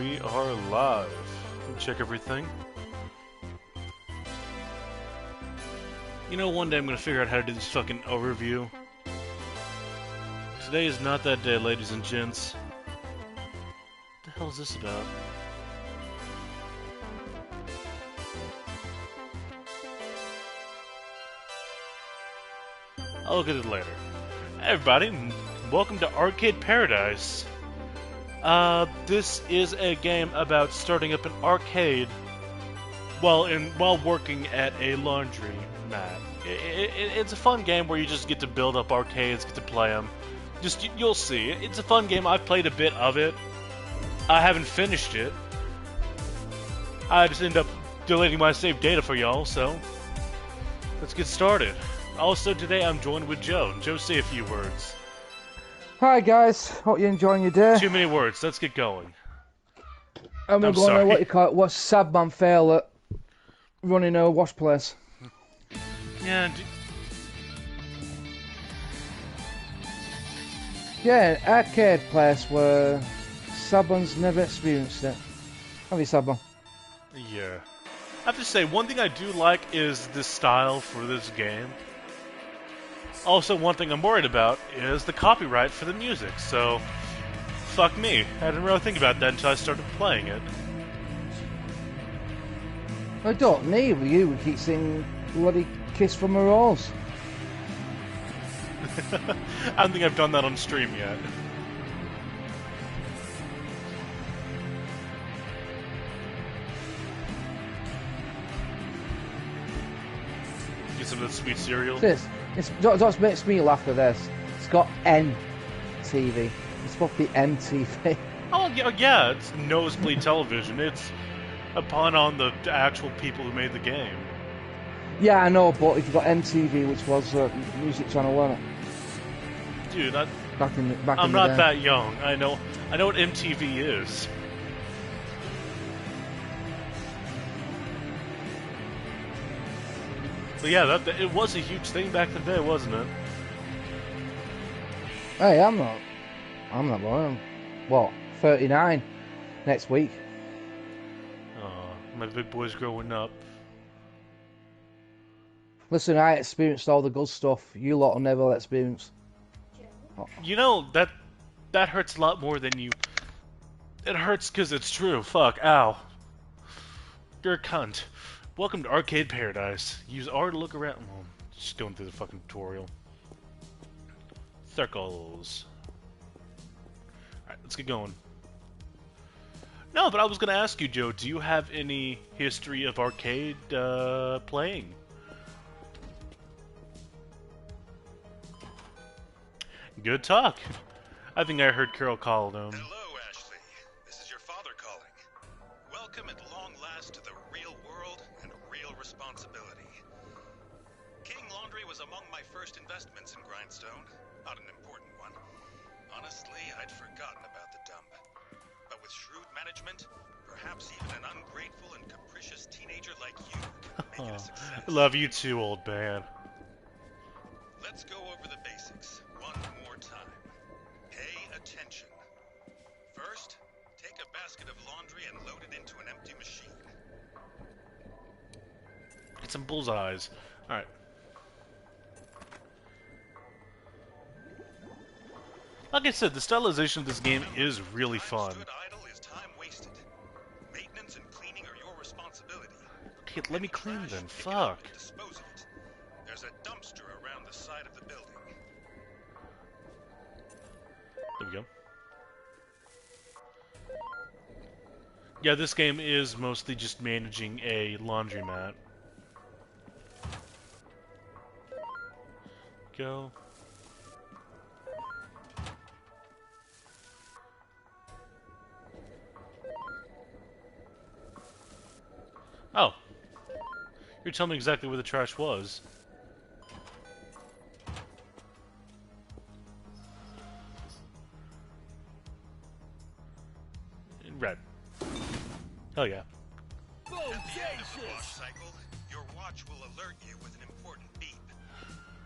we are live. Check everything. You know, one day I'm gonna figure out how to do this fucking overview. Today is not that day, ladies and gents. What the hell is this about? I'll look at it later. Hey everybody, welcome to Arcade Paradise. This is a game about starting up an arcade while working at a laundry mat. It's a fun game where you just get to build up arcades, get to play them. You'll see. It's a fun game. I've played a bit of it. I haven't finished it. I just end up deleting my saved data for y'all, so let's get started. Also, today I'm joined with Joe. Joe, say a few words. Hi guys, hope you're enjoying your day. Too many words. Let's get going. I'm going sorry. to what you call it. What's sad man fail at running a wash place? Yeah. Yeah, an arcade place where Sabon's never experienced it. Have you, Sabon? Yeah. I have to say, one thing I do like is the style for this game. Also, one thing I'm worried about is the copyright for the music, so fuck me. I didn't really think about that until I started playing it. I don't need with you. We keep singing bloody Kiss from a Rose. I don't think I've done that on stream yet. Get some of that sweet cereal. That makes me laugh with this. It's got N TV. It's supposed to be MTV. Oh, yeah, it's nosebleed television. It's a pun on the actual people who made the game. Yeah, I know, but if you've got MTV, which was music channel, wasn't it? Dude, back in the I'm day. not that young. I know what MTV is. But yeah, it was a huge thing back in the day, wasn't it? Hey, I'm not boring. What, 39 next week? My big boy's growing up. Listen, I experienced all the good stuff. You lot will never experience. You know, that hurts a lot more than you... It hurts because it's true. Fuck, ow. You're a cunt. Welcome to Arcade Paradise. Use R to look around. Well, just going through the fucking tutorial. Circles. Alright, let's get going. No, but I was going to ask you, Joe, do you have any history of arcade playing? Good talk. I think I heard Carol call them. Hello, Ashley. This is your father calling. Welcome at long last to the real world and real responsibility. King Laundry was among my first investments in Grindstone. Not an important one. Honestly, I'd forgotten about the dump. But with shrewd management, perhaps even an ungrateful and capricious teenager like you could make it a success. I love you too, old man. Let's go over the basics one more time. Pay attention. First, take a basket of laundry and load it into an empty machine. Get some bullseyes. Alright. Like I said, the stylization of this game is really fun. Time stood idle is time wasted. Maintenance and cleaning are your responsibility. Okay, let me clean Trash, then. pick it up Fuck. and dispose of it. There's a dumpster around the side of the building. There we go. Yeah, this game is mostly just managing a laundromat. Go. Oh. You're telling me exactly where the trash was. In red. Hell yeah. At the end of the wash cycle, your watch will alert you with an important beep.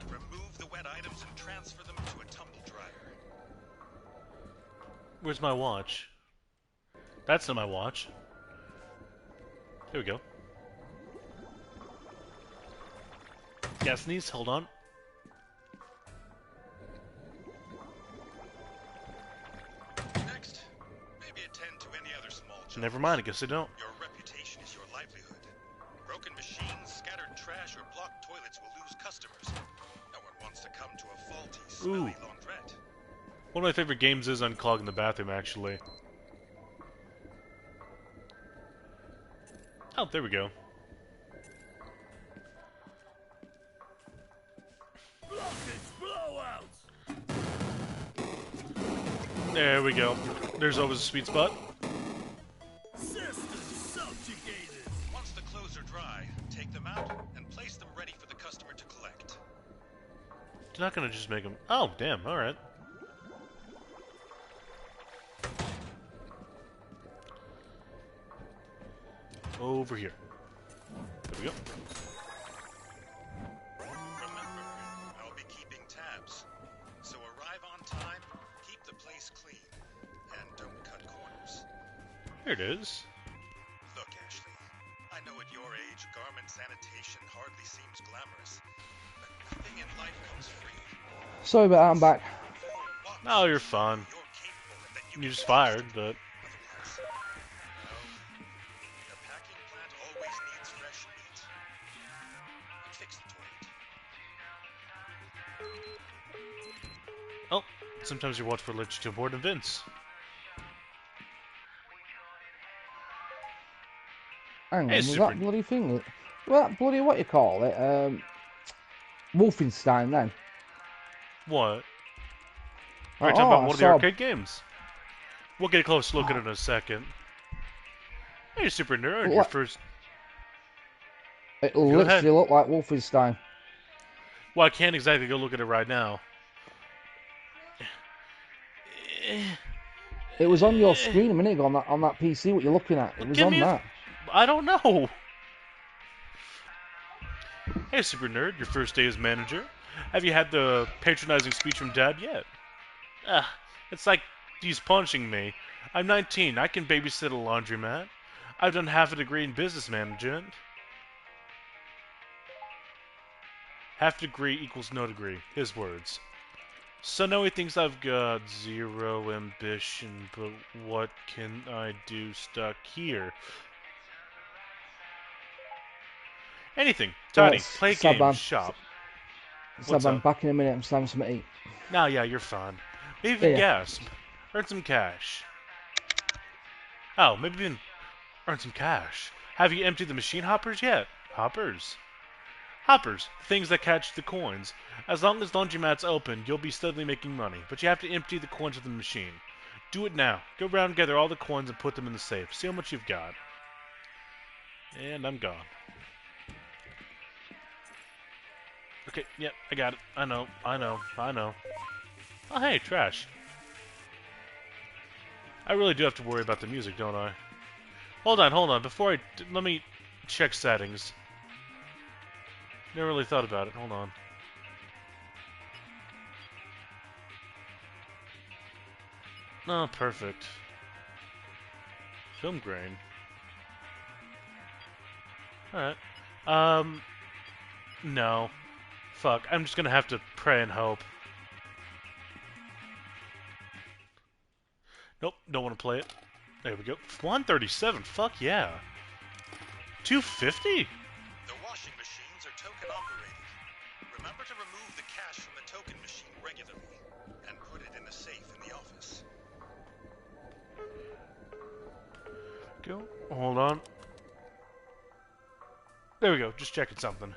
Remove the wet items and transfer them to a tumble dryer. Where's my watch? That's not my watch. Here we go. Yeah, sneeze. Hold on. Next, maybe attend to any other small jobs. Never mind. I guess I don't. Your reputation is your livelihood. Broken machines, scattered trash, or blocked toilets will lose customers. No one wants to come to a faulty, smelly laundrette. One of my favorite games is Unclogging the Bathroom, actually. Oh, there we go. There we go. There's always a sweet spot. Once the clothes are dry, take them out and place them ready for the customer to collect. You're not gonna just make them. Oh, damn. All right. Over here. There we go. Remember, I'll be keeping tabs. So arrive on time, keep the place clean, and don't cut corners. Here it is. Look, Ashley, I know at your age, garment sanitation hardly seems glamorous, but nothing in life comes free. Sorry about that, I'm back. Oh, you're fine. You're capable and that You just fired, but otherwise. The packing plant always needs fresh meat. And fix the toilet. oh, sometimes your watch will let you to abort events. Hang on, Hey, was Super- that bloody thing? Well, that bloody, what you call it? Wolfenstein then. What? Are you talking Oh, about I one of the saw- arcade games? We'll get a close look at it in a second. Hey, Super Nerd, your What? first. It ahead. literally looked like Wolfenstein. Well, I can't exactly go look at it right now. It was on your screen a minute ago on that PC. What you're looking at? It was Give on me a- that. I don't know. Hey, Super Nerd, your first day as manager. Have you had the patronizing speech from Dad yet? It's like he's punching me. I'm 19. I can babysit a laundromat. I've done half a degree in business management. Half degree equals no degree. His words. So now he thinks I've got zero ambition, but what can I do stuck here? Anything. Tiny, Right, play Saban. games, shop. So What's I'm up? back in a minute. I'm starting something to eat. Nah, yeah, you're fine. Maybe even Yeah. gasp. Earn some cash. Oh, maybe even earn some cash. Have you emptied the machine hoppers yet? Hoppers? Hoppers, things that catch the coins. As long as laundromat's open, you'll be steadily making money, but you have to empty the coins of the machine. Do it now. Go around and gather all the coins and put them in the safe. See how much you've got. And I'm gone. Okay, yep, I got it. I know. Oh, hey, trash. I really do have to worry about the music, don't I? Hold on. Let me check settings. Never really thought about it. Hold on. Oh, perfect. Film grain. Alright. No. Fuck. I'm just gonna have to pray and hope. Nope, don't want to play it. There we go. 137. Fuck yeah. 250? The washing machines are token operated. Remember to remove the cash from the token machine regularly and put it in the safe in the office. Go. Hold on. There we go. Just checking something.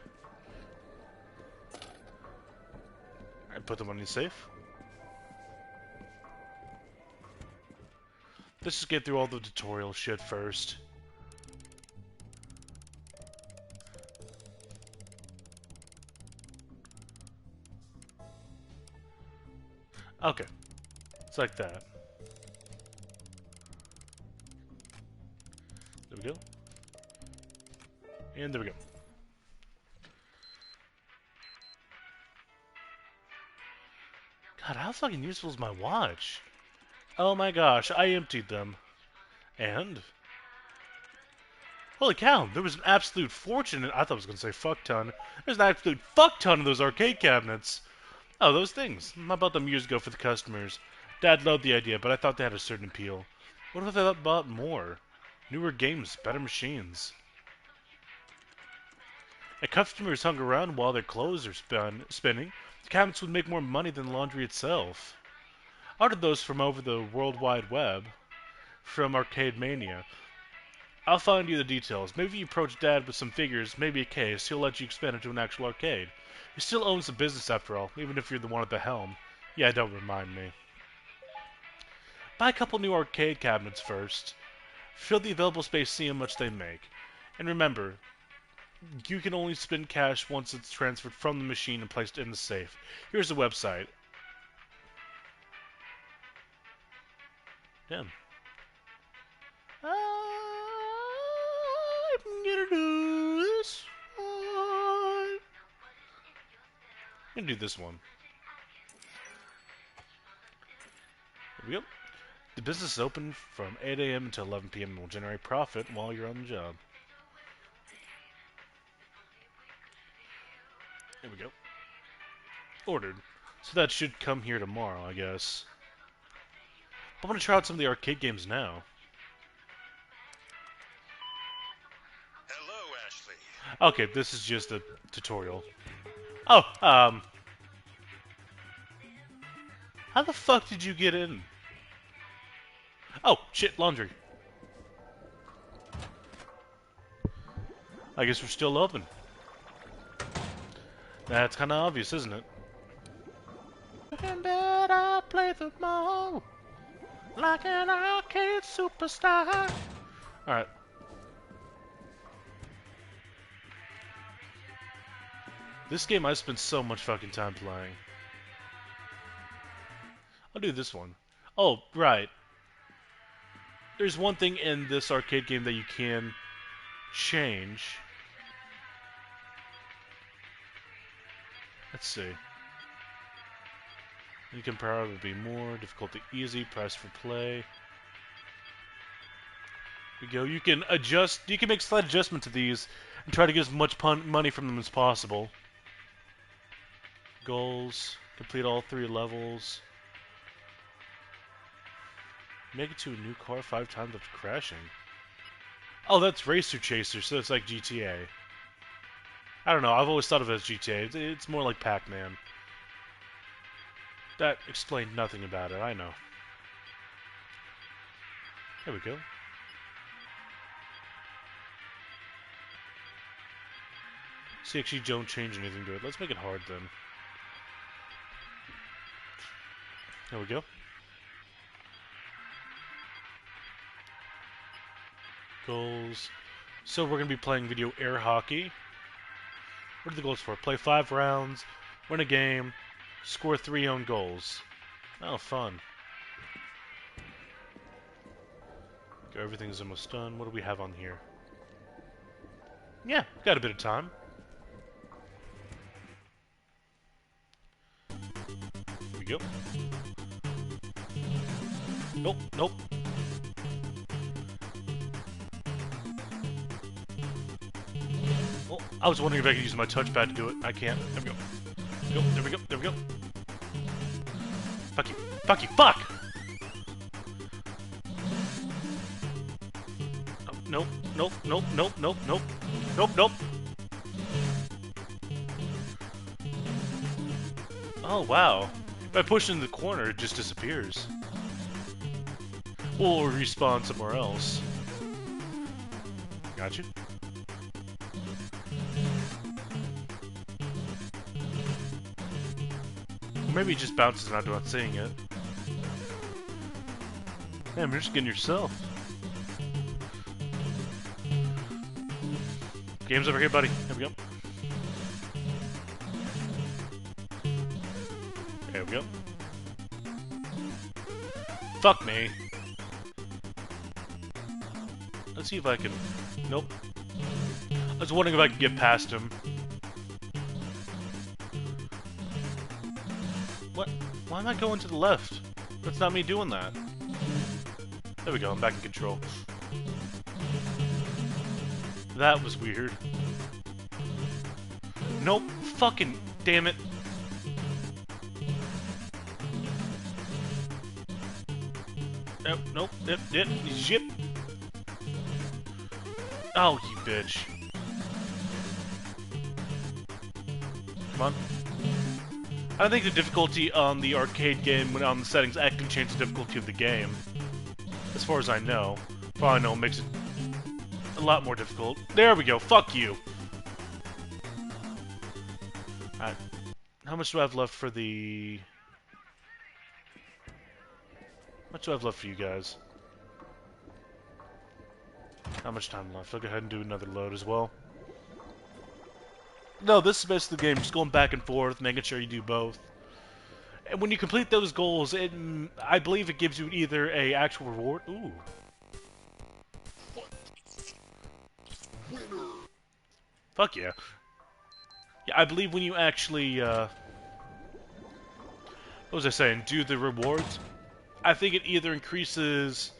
Alright, put them on the safe. Let's just get through all the tutorial shit first. Okay. It's like that. There we go. And there we go. God, how fucking useful is my watch? Oh my gosh, I emptied them. And holy cow, there was an absolute fortune. I thought I was going to say fuck ton. There's an absolute fuck ton of those arcade cabinets. Oh, those things. I bought them years ago for the customers. Dad loved the idea, but I thought they had a certain appeal. What if I bought more? Newer games, better machines. And customers hung around while their clothes are spinning. The cabinets would make more money than laundry itself. I ordered those from over the World Wide Web, from Arcade Mania. I'll find you the details. Maybe you approach Dad with some figures, maybe a case. He'll let you expand into an actual arcade. He still owns the business after all, even if you're the one at the helm. Yeah, don't remind me. Buy a couple new arcade cabinets first. Fill the available space, see how much they make. And remember, you can only spend cash once it's transferred from the machine and placed in the safe. Here's the website. Damn. I'm gonna do this one. I'm gonna do this one. Here we go. The business is open from 8 a.m. until 11 p.m. and will generate profit while you're on the job. Here we go. Ordered. So that should come here tomorrow, I guess. I'm gonna try out some of the arcade games now. Hello, Ashley. Okay, this is just a tutorial. Oh, how the fuck did you get in? Oh, shit, laundry. I guess we're still open. That's kind of obvious, isn't it? And bet I play the mall like an arcade superstar. Alright. This game I spent so much fucking time playing. I'll do this one. Oh, right. There's one thing in this arcade game that you can change. Let's see. You can probably be more, difficulty easy, price for play. Here we go. You can adjust, you can make slight adjustment to these and try to get as much money from them as possible. Goals, complete all 3 levels. Make it to a new car 5 times after crashing. Oh, that's Racer Chaser, so it's like GTA. I don't know, I've always thought of it as GTA. It's more like Pac-Man. That explained nothing about it, I know. There we go. See, actually don't change anything to it. Let's make it hard then. There we go. Goals. So we're going to be playing video air hockey. What are the goals for? Play 5 rounds, win a game, score 3 own goals. Oh, fun. Okay, everything's almost done. What do we have on here? Yeah, got a bit of time. Here we go. Nope, nope. Oh, I was wondering if I could use my touchpad to do it. I can't. There we go. There we go. There we go. Fuck you. Fuck you. Fuck! Oh, nope. Nope. Nope. Nope. Nope. Nope. Nope. Nope. Oh, wow. If I push it in the corner, it just disappears. Or respawn somewhere else. Gotcha. Or maybe it just bounces and I'm not seeing it. Damn, you're just getting yourself. Game's over here, buddy. There we go. There we go. Fuck me. Let's see if I can... Nope. I was wondering if I could get past him. What? Why am I going to the left? That's not me doing that. There we go, I'm back in control. That was weird. Nope. Fucking damn it. Nope, nope, zip. Oh, you bitch. Come on. I don't think the difficulty on the arcade game, when on the settings, actually change the difficulty of the game. As far as I know. Probably know it makes it a lot more difficult. There we go, fuck you! Alright. How much do I have left for the... How much do I have left for you guys? How much time left? I'll go ahead and do another load as well. No, this is basically the game, just going back and forth, making sure you do both. And when you complete those goals, I believe it gives you either a actual reward... Ooh. Fuck yeah. Yeah, I believe when you actually, what was I saying? Do the rewards? I think it either increases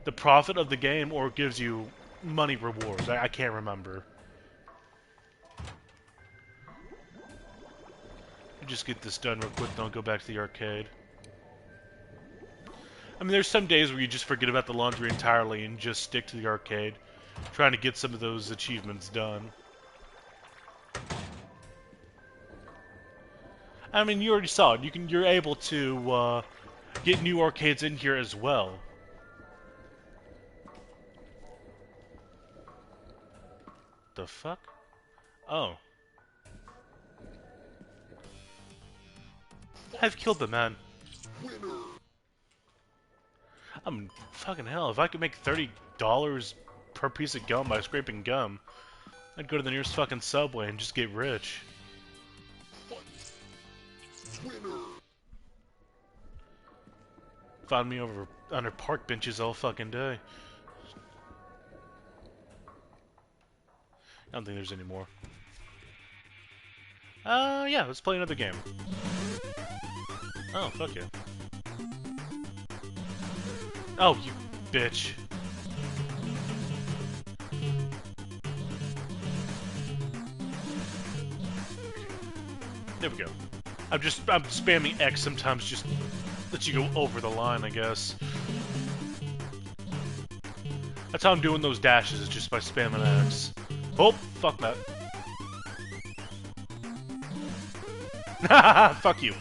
the profit of the game or gives you money rewards. I can't remember. Just get this done real quick, then I'll go back to the arcade. I mean, there's some days where you just forget about the laundry entirely and just stick to the arcade, trying to get some of those achievements done. I mean, you already saw it. You're able to get new arcades in here as well. The fuck? Oh. I've killed the man. I'm fucking hell. If I could make $30 per piece of gum by scraping gum, I'd go to the nearest fucking Subway and just get rich. Find me over under park benches all fucking day. I don't think there's any more. Yeah, let's play another game. Oh, fuck yeah. Oh, you bitch. There we go. I'm spamming X sometimes, just let you go over the line, I guess. That's how I'm doing those dashes, is just by spamming X. Oh, fuck that. Fuck you.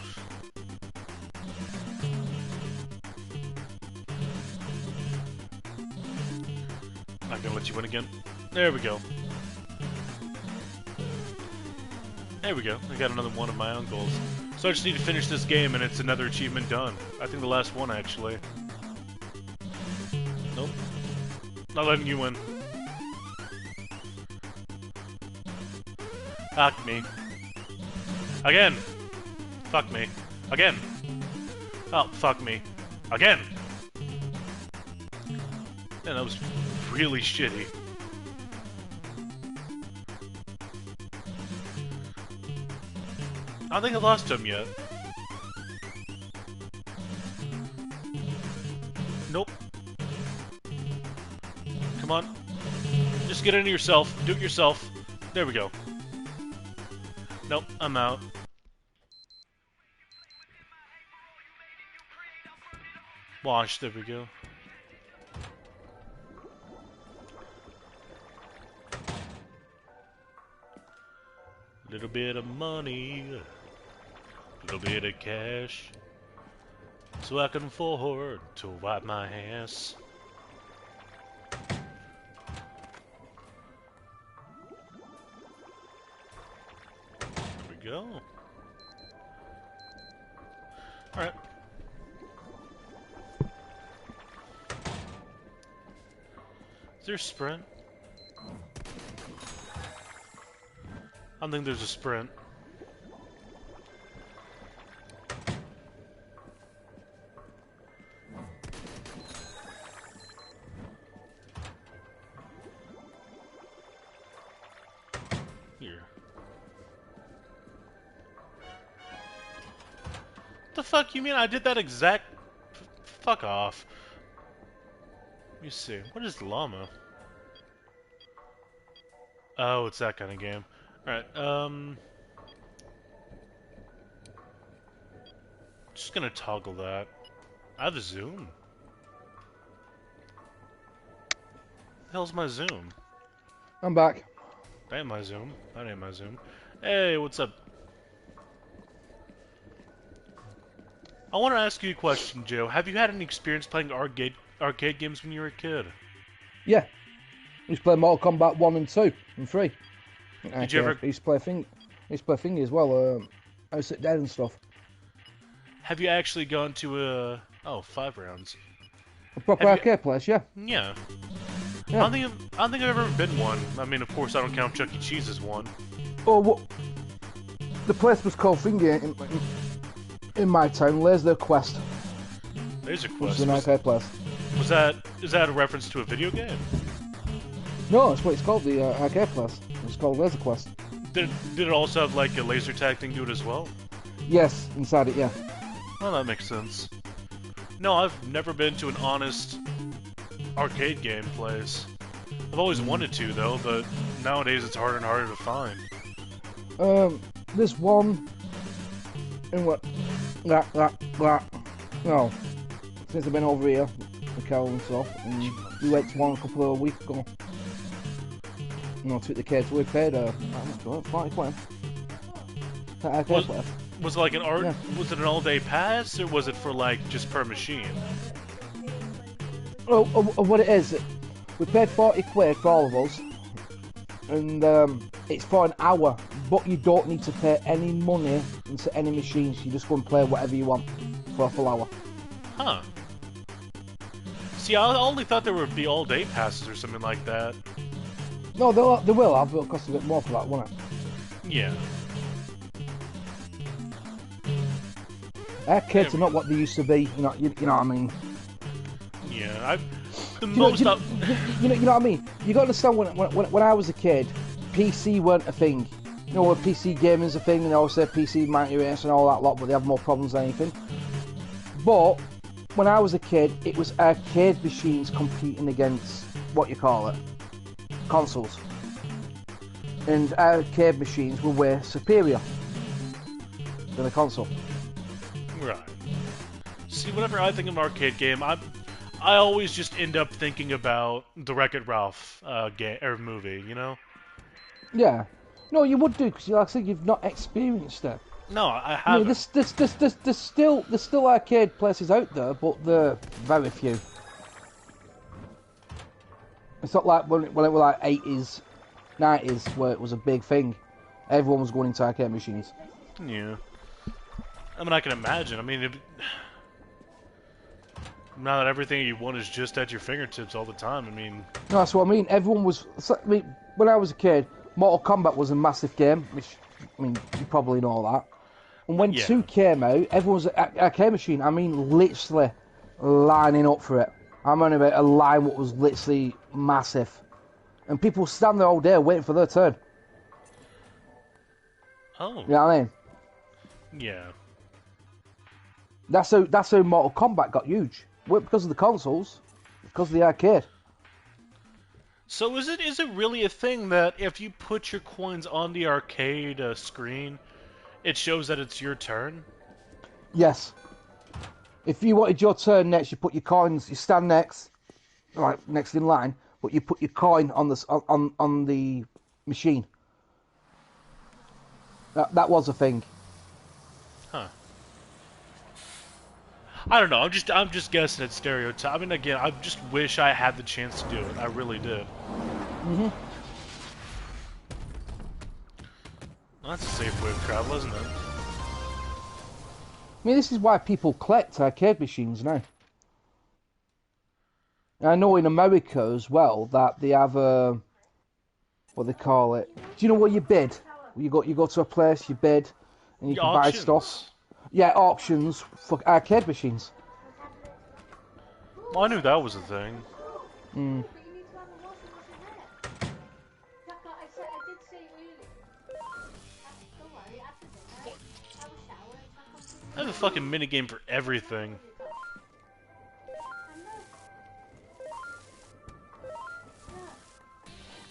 Not gonna let you win again. There we go. There we go. I got another one of my own goals. So I just need to finish this game and it's another achievement done. I think the last one, actually. Nope. Not letting you win. Fuck me. Again! Fuck me. Again! Oh, fuck me. Again! Man, that was really shitty. I don't think I lost him yet. Nope. Come on. Just get into yourself. Do it yourself. There we go. Nope, I'm out. Wash, there we go. Little bit of money, little bit of cash, so I can afford to wipe my ass. There we go. Alright. Is there a sprint? I don't think there's a sprint. Here. The fuck you mean? I did that exact... Fuck off. Let me see. What is Llama? Oh, it's that kind of game. Alright, just gonna toggle that. I have a zoom. The hell's my zoom? I'm back. That ain't my zoom. That ain't my zoom. Hey, what's up? I want to ask you a question, Joe. Have you had any experience playing arcade games when you were a kid? Yeah. I used to play Mortal Kombat 1 and 2 and 3. Did you ever... I used to play Thingy as well. I was sit dead and stuff. Have you actually gone to a... Oh, 5 rounds. A proper arcade place, yeah. Yeah. Yeah. I don't think I've ever been one. I mean, of course, I don't count Chuck E. Cheese as one. Oh, what? The place was called Thingy in my town, Laser Quest. Laser Quest. Which is an arcade place. Is that a reference to a video game? No, that's what it's called, the arcade place. It's called Laser Quest. Did it also have like a laser tag thing to it as well? Yes, inside it, yeah. Well, that makes sense. No, I've never been to an honest arcade game place. I've always wanted to, though, but nowadays it's harder and harder to find. There's one in what? No, since I've been over here with Carol and stuff, and we went to one a couple of weeks ago. You know, took the kids. We paid £40. Was it like an art? Yeah. Was it an all-day pass, or was it for like just per machine? Oh, what it is, we paid £40 for all of us, and it's for an hour, but you don't need to pay any money into any machines. You just go and play whatever you want for a full hour. Huh. See, I only thought there would be all-day passes or something like that. No, they will have, but it'll cost a bit more for that, won't it? Yeah. Arcades are not what they used to be. You know what I mean. Yeah, You know what I mean. You got to understand when I was a kid, PC weren't a thing. You know, PC gaming's a thing, and obviously PC might erase and all that lot, but they have more problems than anything. But when I was a kid, it was arcade machines competing against what you call it, consoles, and arcade machines were way superior than the console. Right. See, whenever I think of an arcade game, I always just end up thinking about the Wreck-It Ralph game or movie. You know? Yeah. No, you would do because, like I said, you've not experienced it. No, I haven't. There's still arcade places out there, but they're very few. It's not like when it was like 80s, 90s, where it was a big thing. Everyone was going into arcade machines. Yeah. I mean, I can imagine. I mean, now that everything you want is just at your fingertips all the time, I mean... No, that's what I mean. Everyone was... I mean, when I was a kid, Mortal Kombat was a massive game, which, I mean, you probably know that. And when 2 came out, everyone was at arcade machine. I mean, literally lining up for it. I'm on about a line what was literally massive. And people stand there all day waiting for their turn. Oh. You know what I mean? Yeah. That's how Mortal Kombat got huge. Well, because of the consoles, because of the arcade. So is it really a thing that if you put your coins on the arcade screen, it shows that it's your turn? Yes. If you wanted your turn next, you put your coins. You stand next, like next in line, but you put your coin on the machine. That was a thing. Huh. I don't know. I'm just guessing at stereotype. I mean, again, I just wish I had the chance to do it. I really did. Mhm. Well, that's a safe way of travel, isn't it? I mean, this is why people collect arcade machines now. I know in America as well that they have what they call it. Do you know what you bid? You go to a place, you bid, and you can buy stuff. Yeah, auctions for arcade machines. Well, I knew that was a thing. Mm. I have a fucking minigame for everything.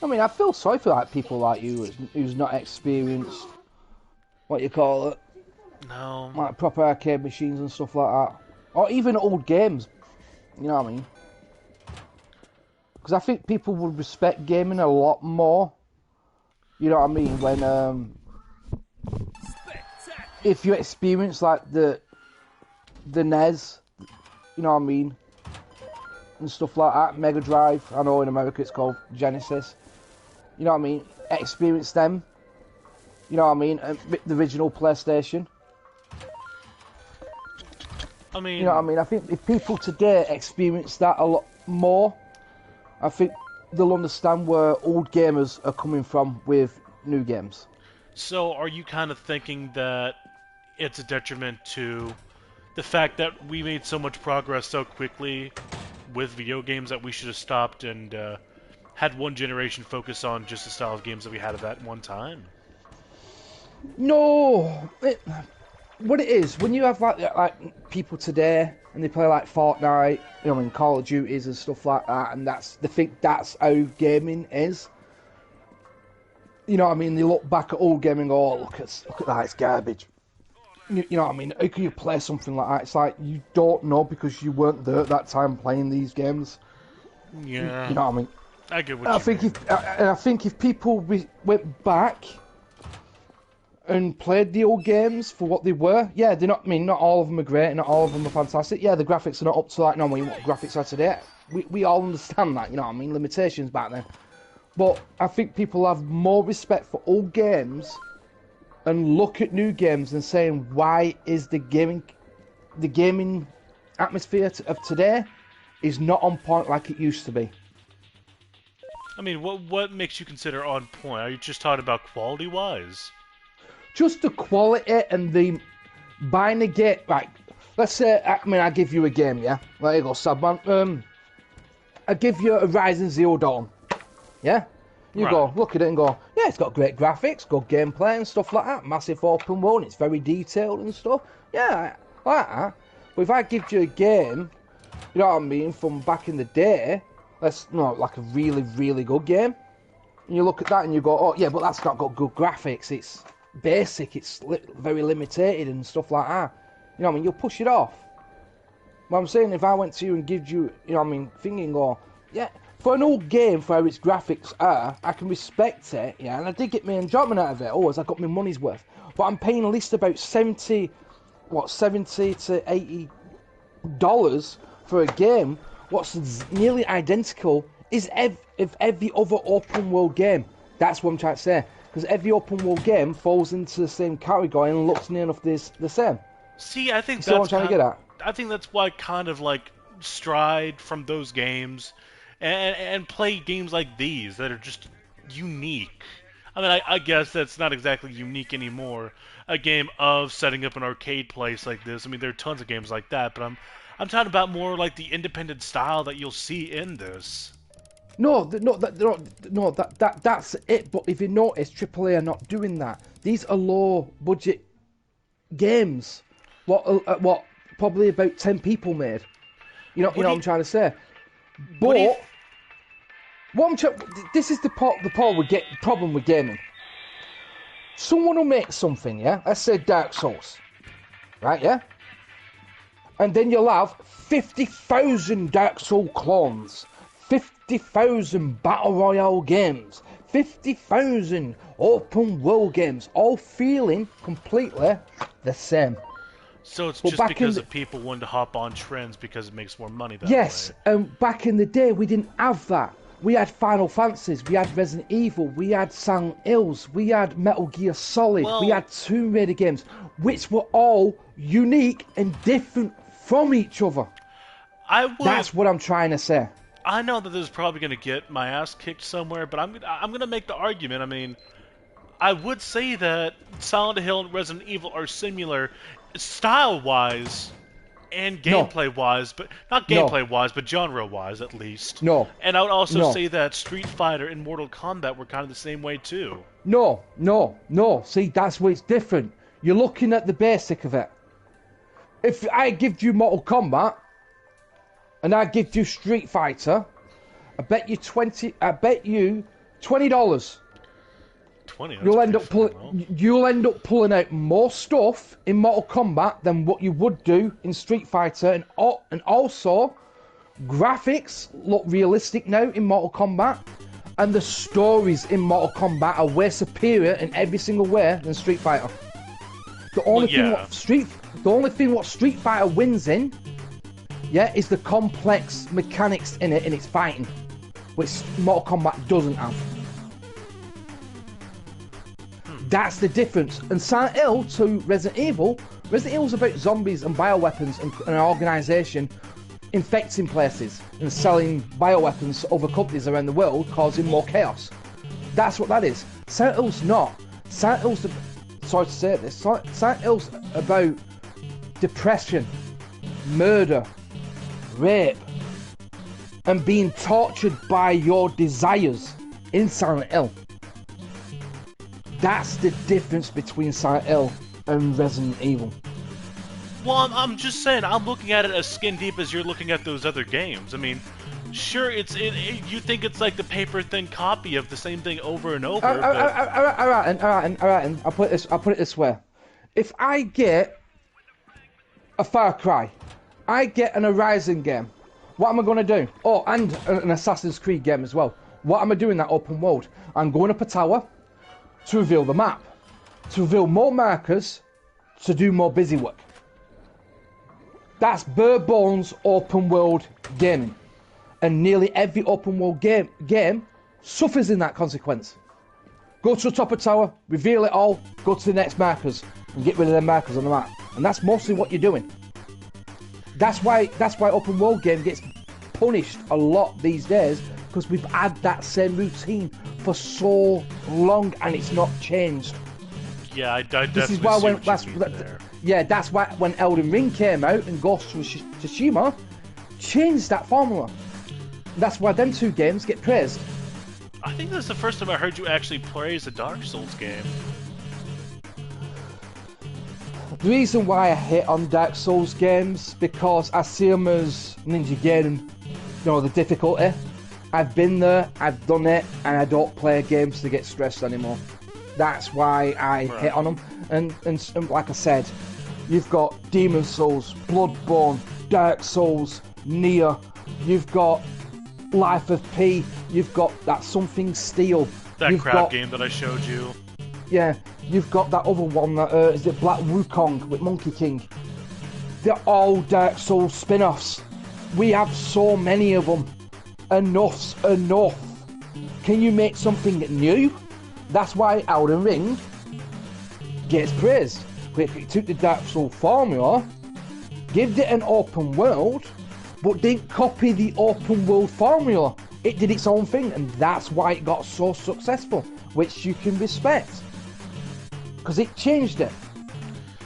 I mean, I feel sorry for like people like you who's not experienced. What you call it? No. Like proper arcade machines and stuff like that, or even old games. You know what I mean? Because I think people would respect gaming a lot more. You know what I mean? When if you experience like the NES, you know what I mean, and stuff like that, Mega Drive. I know in America it's called Genesis. You know what I mean? Experience them. You know what I mean? The original PlayStation. I mean, You know what I mean? I think if people today experience that a lot more, I think they'll understand where old gamers are coming from with new games. so are you kind of thinking that it's a detriment to the fact that we made so much progress so quickly with video games that we should have stopped and had one generation focus on just the style of games that we had at that one time? No, what it is when you have like people today and they play like Fortnite, you know, I mean Call of Duties and stuff like that, and they think that's how gaming is. You know what I mean? They look back at old gaming and go, oh, look at that, it's garbage. You know what I mean? How can you play something like that? It's like you don't know because you weren't there at that time playing these games. Yeah. You know what I mean? I get what you mean. I think if people went back and played the old games for what they were, yeah, they're not. I mean, not all of them are great, not all of them are fantastic. Yeah, the graphics are not up to like normally what graphics are today. We all understand that, you know what I mean? Limitations back then. But I think people have more respect for old games and look at new games and saying, why is the gaming atmosphere of today is not on point like it used to be? I mean, what makes you consider on point? Are you just talking about quality-wise? Just the quality and the buying a game. Like, let's say, I give you a game, yeah? There you go, Sadman. I give you a Horizon Zero Dawn, yeah? You go, look at it and go, yeah, it's got great graphics, good gameplay and stuff like that. Massive open world, it's very detailed and stuff. Yeah, I like that. But if I give you a game, you know what I mean, from back in the day, like a really, really good game, and you look at that and you go, oh, yeah, but that's not got good graphics. It's basic, it's very limited and stuff like that. You know what I mean? You'll push it off. But I'm saying if I went to you and give you, you know what I mean, thinking, oh, yeah, for an old game, for how its graphics are, I can respect it, yeah, and I did get my enjoyment out of it, always, I got my money's worth. But I'm paying at least about $70 to $80 for a game, what's nearly identical is every other open world game. That's what I'm trying to say. Because every open world game falls into the same category and looks near enough the same. See, I think that's what I'm trying to get at. I think that's why I kind of like stride from those games and play games like these that are just unique. I mean, I guess that's not exactly unique anymore. A game of setting up an arcade place like this. I mean, there are tons of games like that, but I'm talking about more like the independent style that you'll see in this. That's it. But if you notice, AAA are not doing that. These are low budget games. What probably about 10 people made. You know what I'm trying to say. But this is the problem with gaming. Someone will make something, yeah. Let's say Dark Souls, right? Yeah. And then you'll have 50,000 Dark Souls clones, 50,000 Battle Royale games, 50,000 open world games, all feeling completely the same. So it's just because of people wanting to hop on trends because it makes more money that way. Yes, and back in the day we didn't have that. We had Final Fantasies, we had Resident Evil, we had Silent Hills, we had Metal Gear Solid, we had Tomb Raider games, which were all unique and different from each other. That's what I'm trying to say. I know that this is probably going to get my ass kicked somewhere, but I'm going to make the argument. I mean, I would say that Silent Hill and Resident Evil are similar style-wise and gameplay-wise, but not gameplay-wise, but genre-wise at least. No. And I would also say that Street Fighter and Mortal Kombat were kind of the same way too. No. See, that's where it's different. You're looking at the basic of it. If I give you Mortal Kombat and I give you Street Fighter, I bet you $20. 20. You'll end up pulling out more stuff in Mortal Kombat than what you would do in Street Fighter, and also graphics look realistic now in Mortal Kombat, and the stories in Mortal Kombat are way superior in every single way than Street Fighter. The only thing what Street Fighter wins in, is the complex mechanics in it in its fighting, which Mortal Kombat doesn't have. That's the difference. And Silent Hill to Resident Evil's about zombies and bioweapons and an organisation infecting places and selling bioweapons to other companies around the world, causing more chaos. That's what that is. Silent Hill's not. Silent Hill's, sorry to say this, Silent Hill's about depression, murder, rape, and being tortured by your desires in Silent Hill. That's the difference between Silent Hill and Resident Evil. Well, I'm just saying, I'm looking at it as skin deep as you're looking at those other games. I mean, sure, you think it's like the paper-thin copy of the same thing over and over. All right. I'll put it this way: if I get a Far Cry, I get an Horizon game, what am I going to do? Oh, and an Assassin's Creed game as well. What am I doing in that open world? I'm going up a tower to reveal the map, to reveal more markers, to do more busy work. That's bare bones open world gaming, and nearly every open world game suffers in that consequence. Go to the top of the tower, reveal it all, go to the next markers, and get rid of them markers on the map. And that's mostly what you're doing. That's why open world game gets punished a lot these days, because we've had that same routine for so long and it's not changed. Yeah, I definitely this is why see when what you mean there. Yeah, that's why when Elden Ring came out and Ghost of Tsushima changed that formula. That's why them two games get praised. I think that's the first time I heard you actually praise a Dark Souls game. The reason why I hit on Dark Souls games, because I see them as Ninja Gaiden, the difficulty. I've been there, I've done it, and I don't play games to get stressed anymore. That's why I hit on them. And like I said, you've got Demon Souls, Bloodborne, Dark Souls, Nier, you've got Life of P, you've got that Something Steel. That crab game that I showed you. Yeah, you've got that other one, that is it Black Wukong with Monkey King. They're all Dark Souls spin-offs. We have so many of them. Enough's enough. Can you make something new? That's why Elden Ring gets praised. It took the Dark Souls formula, gave it an open world, but didn't copy the open world formula. It did its own thing, and that's why it got so successful, which you can respect, because it changed it.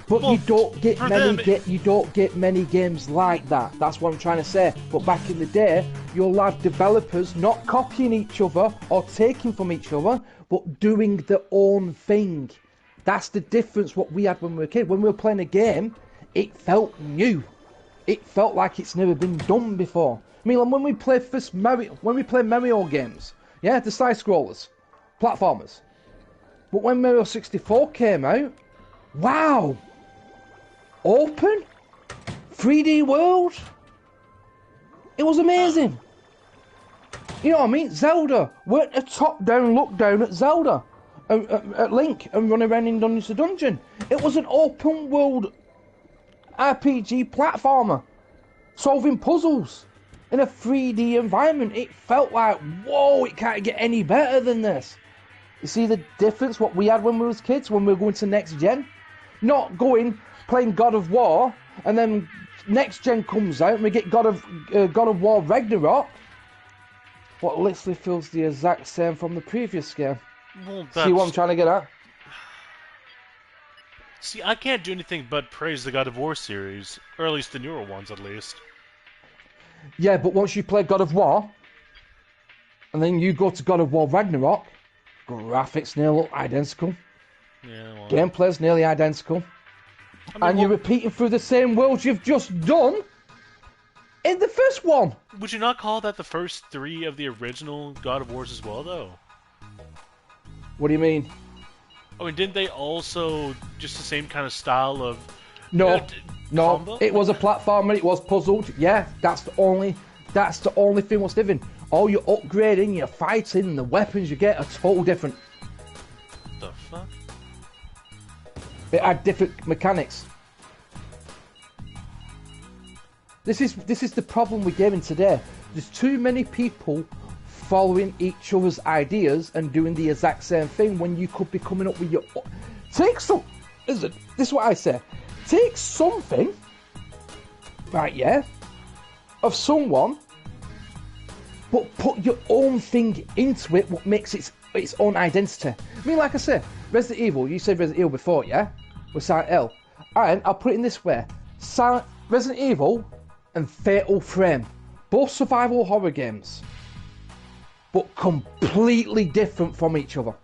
But you don't get many games like that. That's what I'm trying to say. But back in the day, you'll have developers not copying each other or taking from each other, but doing their own thing. That's the difference what we had when we were kids. When we were playing a game, it felt new. It felt like it's never been done before. I mean, when we play Mario games, the side scrollers, platformers. But when Mario 64 came out, wow! Open 3D world, it was amazing. You know what I mean? Zelda weren't a top-down look down at Zelda, at Link, and run around in Dungeon to Dungeon. It was an open world RPG platformer, solving puzzles in a 3D environment. It felt like, whoa, it can't get any better than this. You see the difference what we had when we was kids, when we were going to next gen? Not playing God of War, and then next gen comes out and we get God of War Ragnarok. What literally feels the exact same from the previous game. Well, see what I'm trying to get at? See, I can't do anything but praise the God of War series, or at least the newer ones, at least. Yeah, but once you play God of War, and then you go to God of War Ragnarok, graphics nearly identical. Yeah, well, gameplay's nearly identical. And you're repeating through the same world you've just done in the first one. Would you not call that the first three of the original God of Wars as well, though? What do you mean? I mean, didn't they also just the same kind of style of? No, no. combo? It was a platformer. It was puzzled. Yeah, that's the only thing what's different. All your upgrading, your fighting, and the weapons you get are total different. The fuck? It had different mechanics. This is the problem with gaming today. There's too many people following each other's ideas and doing the exact same thing when you could be coming up with your... This is what I say. Take something, right, yeah, of someone, but put your own thing into it, what makes its own identity. I mean, like I said, Resident Evil, you said Resident Evil before, yeah? With Silent Hill. And I'll put it in this way. Resident Evil and Fatal Frame. Both survival horror games. But completely different from each other.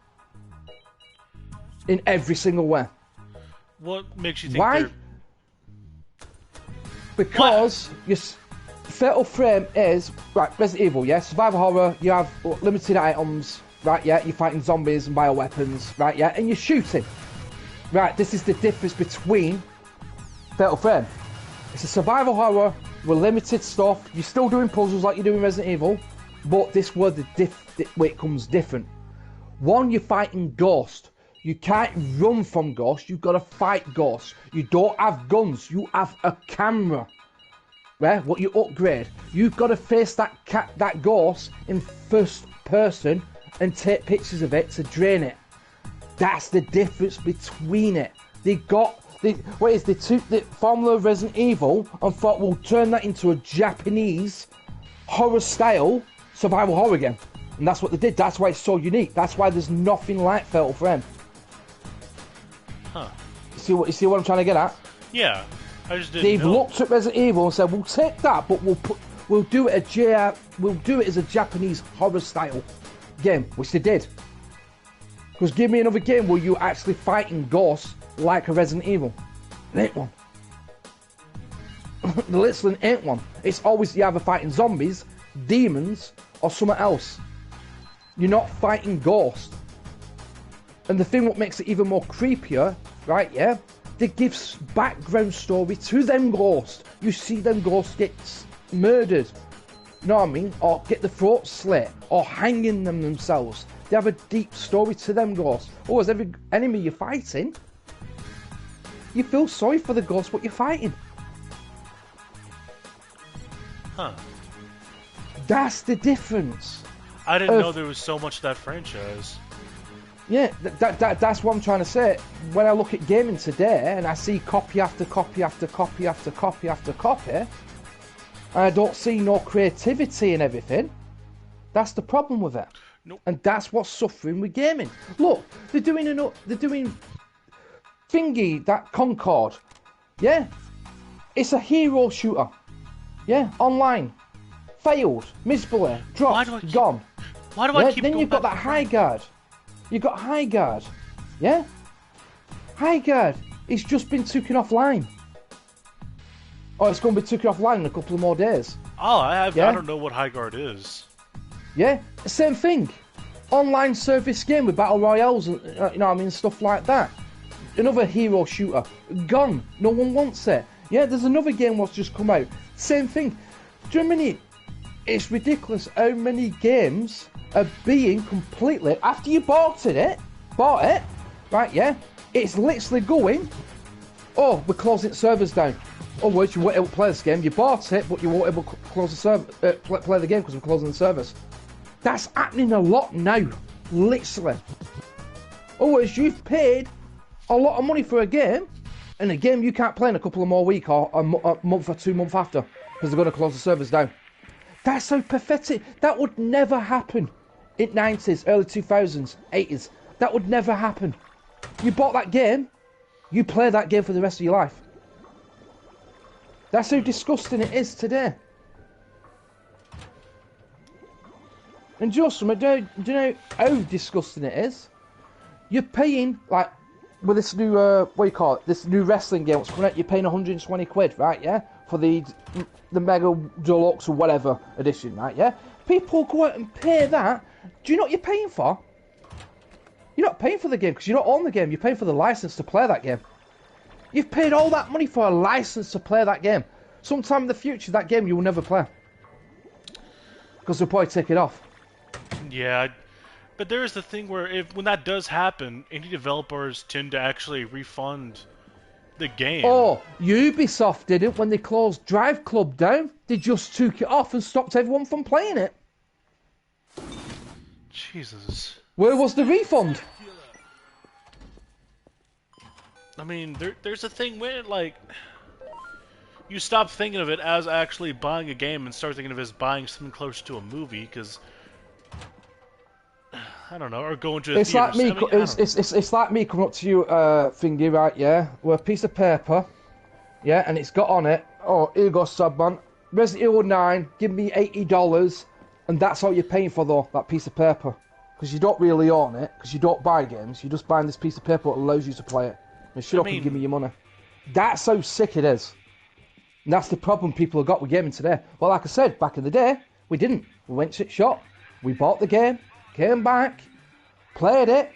In every single way. What makes you think Why? they're... Because your Fatal Frame is, right, Resident Evil, yeah? Survival horror, you have limited items, right, yeah? You're fighting zombies and bioweapons, right, yeah? And you're shooting. Right, this is the difference between Fatal Frame. It's a survival horror with limited stuff. You're still doing puzzles like you do in Resident Evil, but this where where it comes different. One, you're fighting Ghost. You can't run from Ghost. You've got to fight Ghost. You don't have guns. You have a camera. Right? What you upgrade. You've got to face that Ghost in first person and take pictures of it to drain it. That's the difference between it. They took the formula of Resident Evil and thought we'll turn that into a Japanese horror style survival horror game. And that's what they did. That's why it's so unique. That's why there's nothing like Fatal Frame. Huh. You see what I'm trying to get at? Yeah. I just didn't They've know. looked at Resident Evil and said, we'll take that, but we'll do it as a Japanese horror style game, which they did. Because give me another game where you're actually fighting ghosts like a Resident Evil. It ain't one. The literally ain't one. It's always you either fighting zombies, demons, or something else. You're not fighting ghosts. And the thing what makes it even more creepier, right, yeah? They give background story to them ghosts. You see them ghosts get murdered. You know what I mean? Or get the throat slit. Or hanging them themselves. They have a deep story to them ghosts. Or as every enemy you're fighting, you feel sorry for the ghost what you're fighting. Huh. That's the difference. I didn't know there was so much to that franchise. Yeah, that's what I'm trying to say. When I look at gaming today and I see copy after copy after copy after copy after copy, and I don't see no creativity in everything, that's the problem with it. Nope. And that's what's suffering with gaming. Look, they're doing thingy, that Concord. Yeah? It's a hero shooter. Yeah? Online. Failed. Miserably. Dropped. Gone. Why do I keep Then going you've got back that to High Guard. You've got High Guard. Yeah? High Guard. It's just been taken offline. Oh, it's going to be taken offline in a couple of more days. Oh, I Yeah? don't know what High Guard is. Yeah? Same thing. Online service game with battle royales and you know what I mean, stuff like that. Another hero shooter. Gone. No one wants it. Yeah, there's another game what's just come out. Same thing. Do you know what I mean? It's ridiculous how many games are being completely, after you bought it, right, yeah, it's literally going, oh, we're closing servers down. Otherwise, you won't able to play this game. You bought it, but you won't able to close the server, play the game because we're closing the servers. That's happening a lot now, literally. Otherwise, you've paid a lot of money for a game, and a game you can't play in a couple of more weeks or a month or 2 months after because they're going to close the servers down. That's so pathetic. That would never happen in 90s, early 2000s, 80s. That would never happen. You bought that game, you play that game for the rest of your life. That's how disgusting it is today. And just do you know how disgusting it is? You're paying, like, with this new, what do you call it? This new wrestling game, what's coming out, you're paying 120 quid, right, yeah? For the Mega Deluxe or whatever edition, right, yeah? People go out and pay that. Do you know what you're paying for? You're not paying for the game because you don't own the game. You're paying for the license to play that game. You've paid all that money for a license to play that game. Sometime in the future, that game you will never play. Because they'll probably take it off. Yeah, but there is the thing where when that does happen, indie developers tend to actually refund the game. Oh, Ubisoft did it when they closed Drive Club down. They just took it off and stopped everyone from playing it. Jesus. Where was the refund? I mean, there's a thing where, like, you stop thinking of it as actually buying a game and start thinking of it as buying something closer to a movie, because, I don't know, or going to a It's theater. like me. It's like me coming up to you, thingy, right? Yeah, with a piece of paper, yeah, and it's got on it. Oh, here you go, Subman. Resident Evil 9. Give me $80, and that's all you're paying for, though. That piece of paper, because you don't really own it, because you don't buy games. You're just buying this piece of paper that allows you to play it. And shut up and give me your money. That's how sick it is. And that's the problem people have got with gaming today. Well, like I said, back in the day, we didn't. We went to the shop, we bought the game, came back, played it,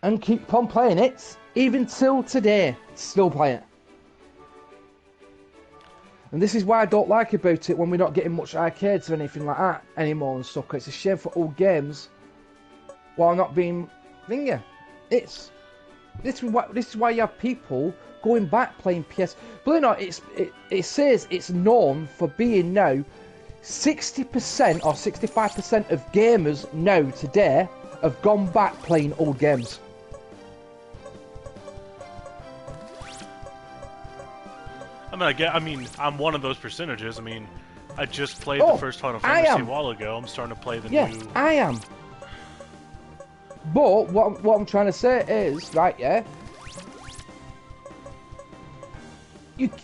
and keep on playing it, even till today. Still play it. And this is why I don't like about it when we're not getting much arcades or anything like that anymore and stuff. 'Cause it's a shame for old games while not being thingy. This is why you have people going back playing PS. Believe it or not, it says it's known for being now 60% or 65% of gamers now today have gone back playing old games. I mean, I'm one of those percentages. I mean, I just played the first Final Fantasy a while ago. I'm starting to play the new. Yes, I am. But what I'm trying to say is, right, yeah,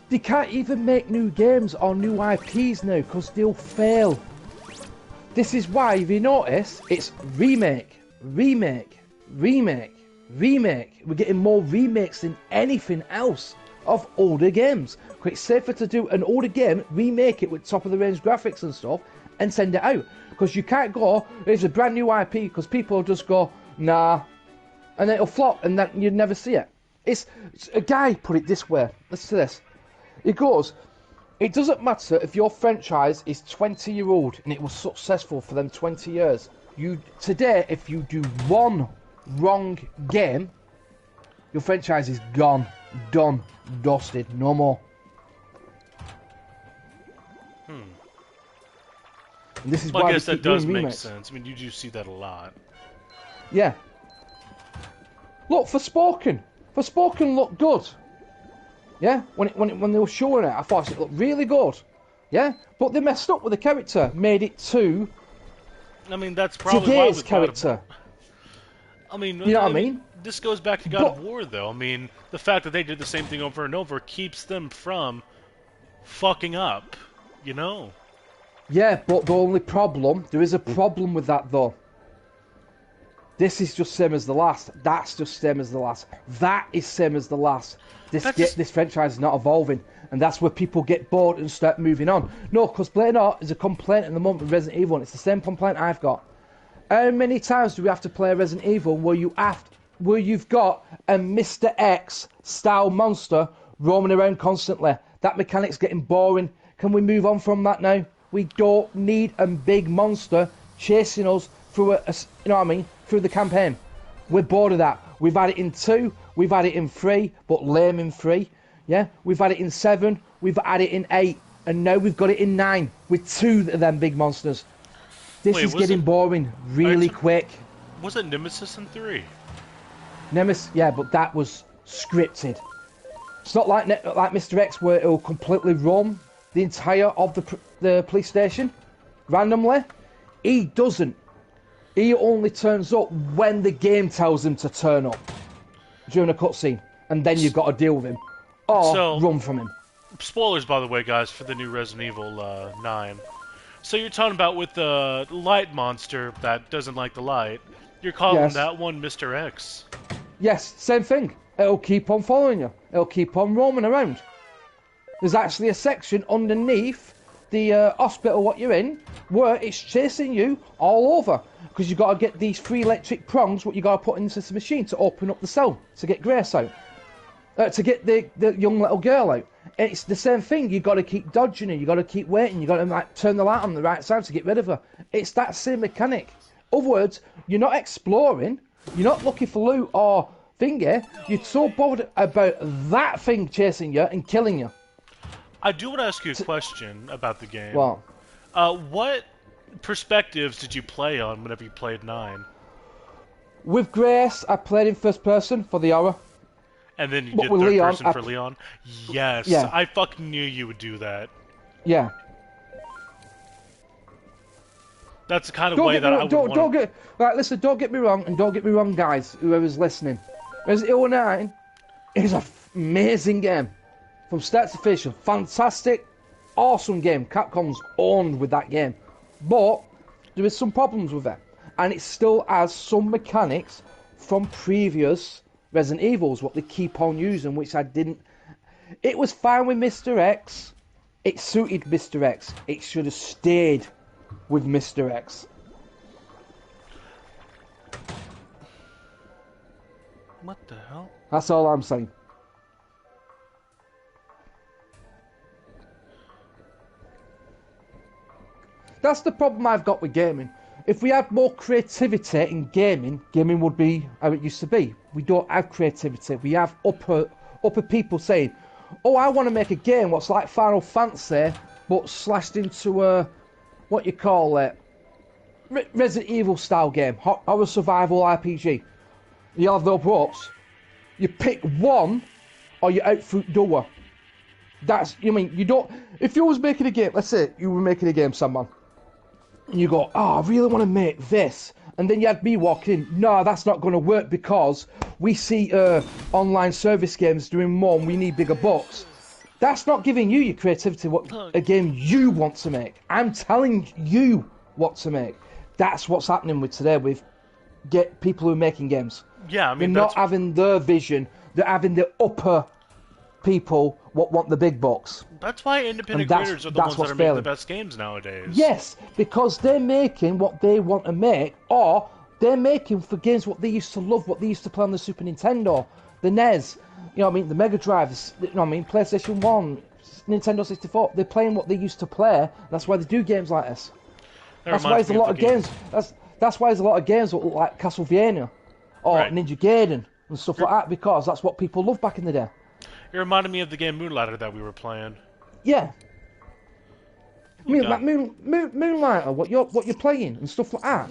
they can't even make new games or new IPs now because they'll fail. This is why, if you notice, it's remake, remake, remake, remake. We're getting more remakes than anything else of older games. It's safer to do an older game, remake it with top of the range graphics and stuff, and send it out. Because you can't go, it's a brand new IP, because people will just go, nah, and it'll flop, and then you'd never see it. It's a guy put it this way. Listen to this. He goes, it doesn't matter if your franchise is 20-year-old and it was successful for them 20 years. Today, if you do one wrong game, your franchise is gone, done, dusted, no more. And this is Well, why I guess that does make remakes. sense. I mean, you do see that a lot. Yeah. Look, Forspoken looked good. Yeah, when they were showing it, I thought it looked really good. Yeah, but they messed up with the character, made it too. I mean, that's probably today's why character. I mean, You know what I mean? This goes back to God of War, though. I mean, the fact that they did the same thing over and over keeps them from fucking up. You know? Yeah, but the only problem, there is a problem with that though. This is just same as the last. That's just same as the last. That is same as the last. This franchise is not evolving, and that's where people get bored and start moving on. No, because believe it or not, there's a complaint at the moment with Resident Evil, and it's the same complaint I've got. How many times do we have to play Resident Evil where you've got a Mr. X style monster roaming around constantly? That mechanic's getting boring. Can we move on from that now? We don't need a big monster chasing us through through the campaign. We're bored of that. We've had it in 2, we've had it in 3, but lame in 3. Yeah, we've had it in 7, we've had it in 8, and now we've got it in 9 with 2 of them big monsters. This is getting boring really quick. Was it Nemesis in 3? Nemesis, yeah, but that was scripted. It's not like Mr. X where it'll completely roam the entire of the police station randomly. He doesn't. He only turns up when the game tells him to turn up during a cutscene, and then you've got to deal with him or run from him. Spoilers, by the way, guys, for the new Resident Evil 9. So you're talking about with the light monster that doesn't like the light. You're calling that one Mr. X. Yes, same thing. It'll keep on following you. It'll keep on roaming around. There's actually a section underneath the hospital what you're in, where it's chasing you all over. Because you've got to get these 3 electric prongs, what you got to put into the machine to open up the cell, to get Grace out. To get the young little girl out. It's the same thing, you've got to keep dodging her, you've got to keep waiting, you've got to like, turn the light on the right side to get rid of her. It's that same mechanic. In other words, you're not exploring, you're not looking for loot or thingy, you're so bothered about that thing chasing you and killing you. I do want to ask you a question about the game. Well, what perspectives did you play on whenever you played 9? with Grace, I played in first person for the horror. And then you But did with third Leon, person for Leon? Yes, Yeah. I fucking knew you would do that. Yeah. That's the kind of way that I would want to... Right, listen, don't get me wrong, and don't get me wrong, guys, whoever's listening. Resident Evil 9 is an amazing game. From start to finish, a fantastic, awesome game. Capcom's owned with that game. But there is some problems with it. And it still has some mechanics from previous Resident Evils, what they keep on using, which I didn't... It was fine with Mr. X. It suited Mr. X. It should have stayed with Mr. X. What the hell? That's all I'm saying. That's the problem I've got with gaming. If we had more creativity in gaming, gaming would be how it used to be. We don't have creativity. We have upper people saying, "Oh, I want to make a game what's like Final Fantasy, but slashed into a what you call it, Resident Evil style game, horror survival RPG." You have the upper-ups. You pick one, or you out through door. That's, you mean, you don't... If you was making a game, let's say you were making a game, someone, and you go, "Oh, I really want to make this," and then you had me walking in, "No, that's not going to work because we see online service games doing more and we need bigger bucks." That's not giving you your creativity, what a game you want to make. I'm telling you what to make. That's what's happening with today with people who are making games. Yeah, I mean, they're not having their vision, they're having the upper people what want the big bucks. That's why independent And creators are the ones that are making the best games nowadays. Yes, because they're making what they want to make, or they're making for games what they used to love, what they used to play on the Super Nintendo, the NES, you know what I mean, the Mega Drive, you know what I mean, PlayStation 1, Nintendo 64. They're playing what they used to play. That's why they do games like this. That's why there's a lot of games. That's why there's a lot of games that look like Castlevania or Ninja Gaiden and stuff like that, because that's what people loved back in the day. It reminded me of the game Moonlighter that we were playing. Yeah. I mean, like Moonlighter, what you're playing and stuff like that.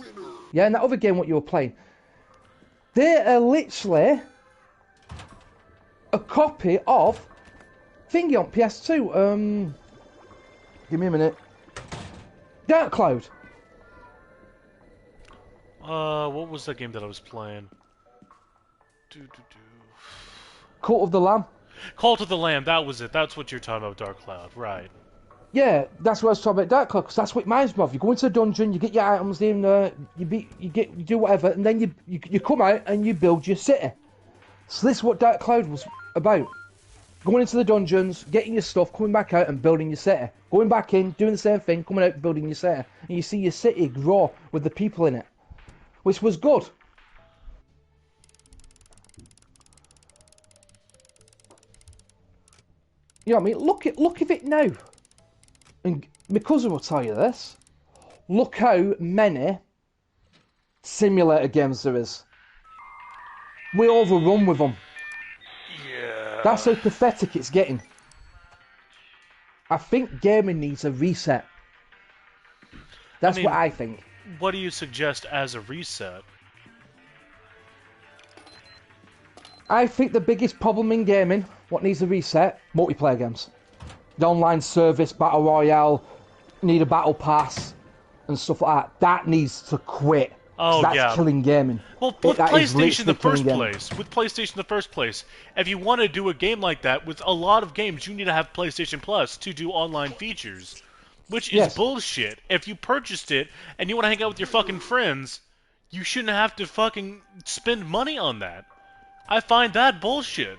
Yeah, and that other game what you were playing. They are literally a copy of thingy on PS2. Give me a minute. Dark Cloud. What was that game that I was playing? Cult of the Lamb. Cult of the Lamb, that was it. That's what you're talking about, Dark Cloud, right? Yeah, that's what I was talking about, Dark Cloud, because that's what it reminds me of. You go into a dungeon, you get your items in, you do whatever, and then you come out and you build your city. So this is what Dark Cloud was about. Going into the dungeons, getting your stuff, coming back out and building your city. Going back in, doing the same thing, coming out, building your city. And you see your city grow with the people in it. Which was good. You know what I mean? Look at it now. And because I will tell you this, look how many simulator games there is. We overrun with them. Yeah. That's how pathetic it's getting. I think gaming needs a reset. That's what I think. What do you suggest as a reset? I think the biggest problem in gaming, what needs a reset, multiplayer games. The online service, battle royale, need a battle pass, and stuff like that. That needs to quit. Oh, that's killing gaming. Well, with PlayStation in the first place, if you want to do a game like that, with a lot of games, you need to have PlayStation Plus to do online features. Which is bullshit. If you purchased it, and you want to hang out with your fucking friends, you shouldn't have to fucking spend money on that. I find that bullshit.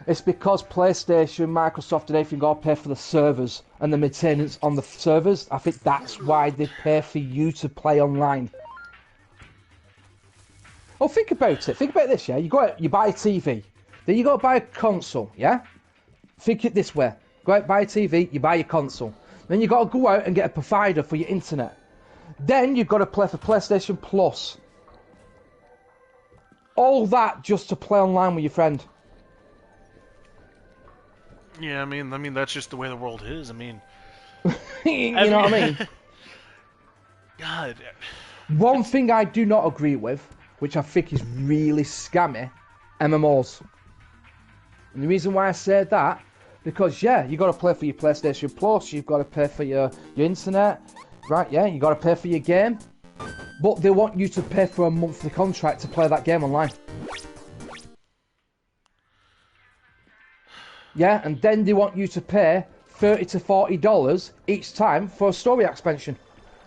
It's because PlayStation, Microsoft, and everything all pay for the servers and the maintenance on the servers. I think that's why they pay for you to play online. Oh, think about it. Think about this, yeah? You go out, you buy a TV. Then you go buy a console, yeah? Think it this way. Go out, buy a TV, you buy your console. Then you got to go out and get a provider for your internet. Then you've got to play for PlayStation Plus. All that just to play online with your friend. Yeah, I mean that's just the way the world is. I mean, you know what I mean? God. One thing I do not agree with, which I think is really scammy, MMOs. And the reason why I say that, because yeah, you got to play for your PlayStation Plus, you've got to pay for your internet, right? Yeah, you got to pay for your game, but they want you to pay for a monthly contract to play that game online. Yeah, and then they want you to pay $30 to $40 each time for a story expansion,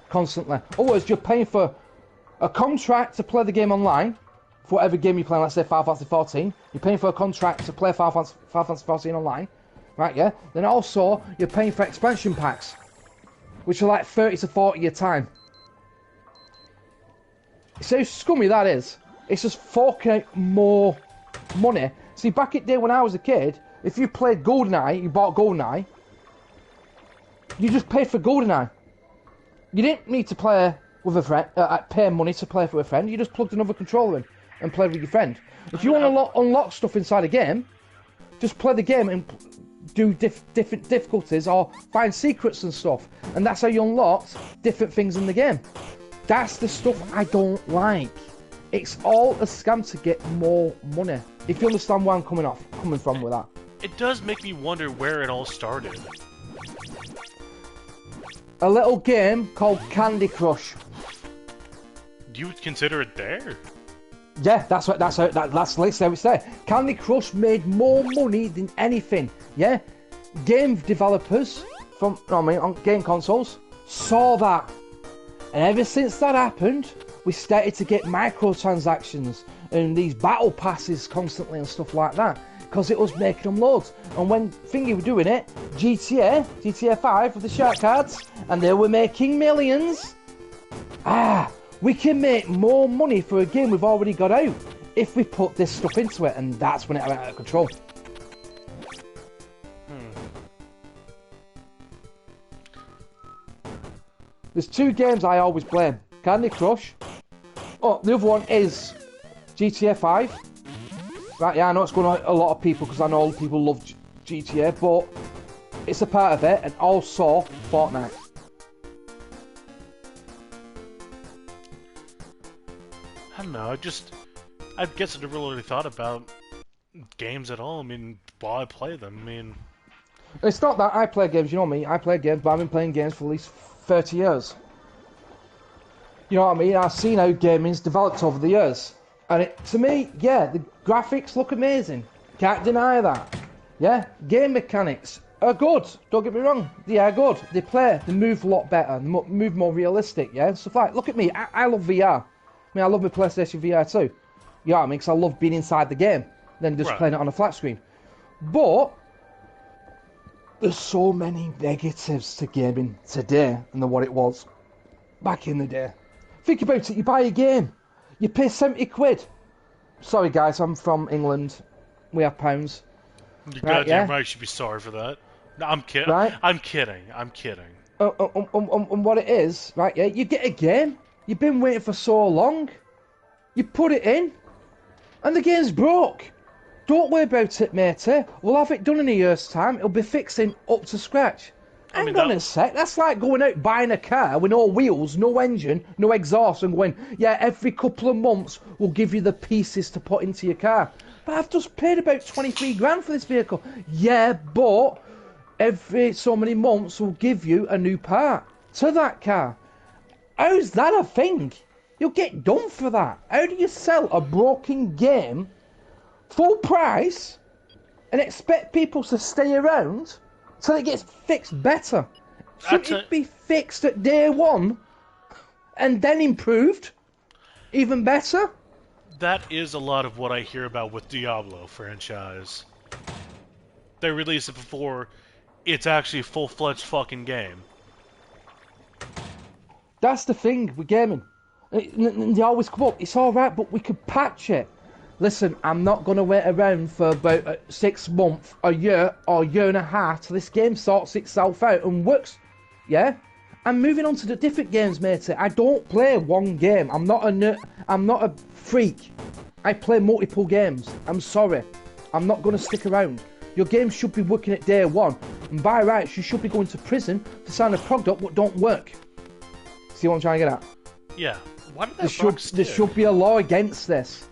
constantly. Otherwise, you're paying for a contract to play the game online, for whatever game you're playing, let's say Final Fantasy 14. You're paying for a contract to play Final Fantasy 14 online, right, yeah? Then also, you're paying for expansion packs, which are like 30 to 40 a time. See how scummy that is? It's just forking out more money. See, back in the day when I was a kid, if you played GoldenEye, you bought GoldenEye, you just paid for GoldenEye. You didn't need to play with a friend, pay money to play with a friend. You just plugged another controller in and played with your friend. If you want to unlock stuff inside a game, just play the game and do different difficulties or find secrets and stuff. And that's how you unlock different things in the game. That's the stuff I don't like. It's all a scam to get more money. If you understand where I'm coming from with that. It does make me wonder where it all started. A little game called Candy Crush. Do you consider it there? Yeah, that's literally how it's there. Candy Crush made more money than anything. Yeah, game developers on game consoles saw that, and ever since that happened, we started to get microtransactions and these battle passes constantly and stuff like that, because it was making them loads. And when Thingy were doing it, GTA 5 with the shark cards, and they were making millions. We can make more money for a game we've already got out if we put this stuff into it, and that's when it went out of control. There's two games I always blame. Candy Crush. Oh, the other one is GTA 5. Right, yeah, I know it's going to a lot of people because I know people love GTA, but it's a part of it, and also Fortnite. I don't know, I guess I never really thought about games at all. I mean, while I play them, I mean... It's not that I play games, you know me, I play games, but I've been playing games for at least 30 years. You know what I mean? I've seen how gaming's developed over the years. And to me, yeah, the graphics look amazing. Can't deny that. Yeah, game mechanics are good. Don't get me wrong. They are good. They move a lot better, move more realistic, yeah? Stuff like, look at me, I love VR. I mean, I love my PlayStation VR too. You know what I mean? Because I love being inside the game than just playing it on a flat screen. But there's so many negatives to gaming today than what it was back in the day. Think about it, you buy a game, you pay 70 quid. Sorry guys, I'm from England. We have pounds. You're goddamn right, you should be sorry for that. No, I'm kidding. Right? I'm kidding. And what it is, right, yeah, you get a game, you've been waiting for so long, you put it in, and the game's broke. Don't worry about it, matey. We'll have it done in a year's time, it'll be fixing up to scratch. Hang on a sec, that's like going out buying a car with no wheels, no engine, no exhaust, and going, yeah, every couple of months we'll give you the pieces to put into your car. But I've just paid about 23 grand for this vehicle. Yeah, but every so many months we'll give you a new part to that car. How's that a thing? You'll get done for that. How do you sell a broken game full price and expect people to stay around till it gets fixed better? Shouldn't it be fixed at day one and then improved even better? That is a lot of what I hear about with Diablo franchise. they release it before it's actually a full-fledged fucking game. That's the thing with gaming. They always come up, it's alright, but we could patch it. Listen, I'm not going to wait around for about 6 months, a year, or a year and a half till this game sorts itself out and works. Yeah? I'm moving on to the different games, matey. I don't play one game. I'm not a freak. I play multiple games. I'm sorry. I'm not going to stick around. Your game should be working at day one. And by rights, you should be going to prison to sign a product that don't work. See what I'm trying to get at? Yeah. Why did that there should be a law against this.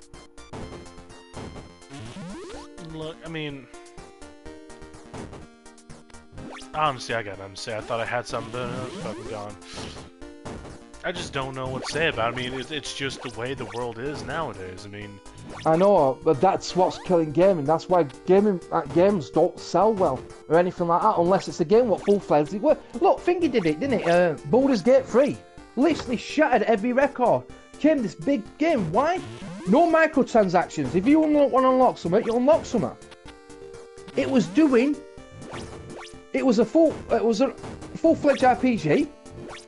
Look, I mean... Honestly, I got nothing to say. I thought I had something, but it's fucking gone. I just don't know what to say about it. I mean, it's just the way the world is nowadays. I mean... I know, but that's what's killing gaming. That's why games don't sell well, or anything like that, unless it's a game what full-fledged. Look, Thingy did it, didn't it? Baldur's Gate 3. Literally shattered every record. Came this big game. Why? No microtransactions. If you want to unlock something, you unlock something. It was a full-fledged RPG.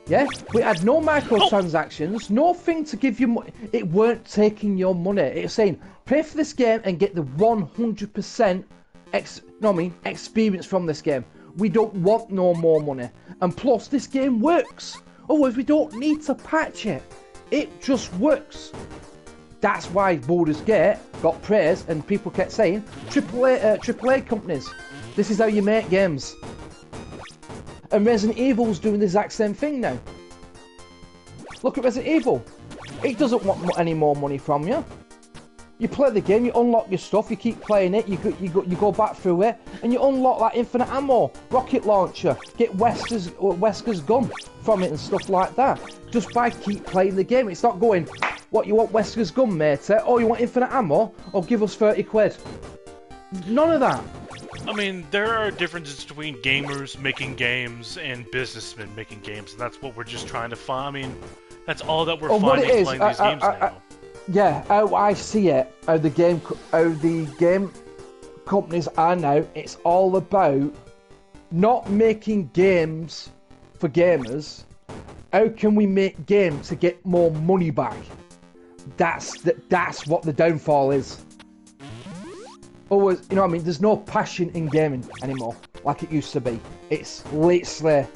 Yeah, we had no microtransactions, nothing to give you money. It weren't taking your money. It was saying, pay for this game and get the 100% experience from this game. We don't want no more money. And plus, this game works. Otherwise, we don't need to patch it. It just works. That's why Baldur's Gate got praise and people kept saying, AAA companies, this is how you make games. And Resident Evil's doing the exact same thing now. Look at Resident Evil. It doesn't want any more money from you. You play the game, you unlock your stuff, you keep playing it, you go back through it, and you unlock that infinite ammo, rocket launcher, get Wesker's gun from it and stuff like that. Just by keep playing the game. It's not going, what, you want Wesker's gun, mate? Or you want infinite ammo? Or give us 30 quid. None of that. I mean, there are differences between gamers making games and businessmen making games, and that's what we're just trying to find. I mean, that's all that we're finding playing these games now. Yeah, how I see it, how the game companies are now, it's all about not making games for gamers. How can we make games to get more money back? That's what the downfall is. Always, you know what I mean? There's no passion in gaming anymore, like it used to be. It's literally,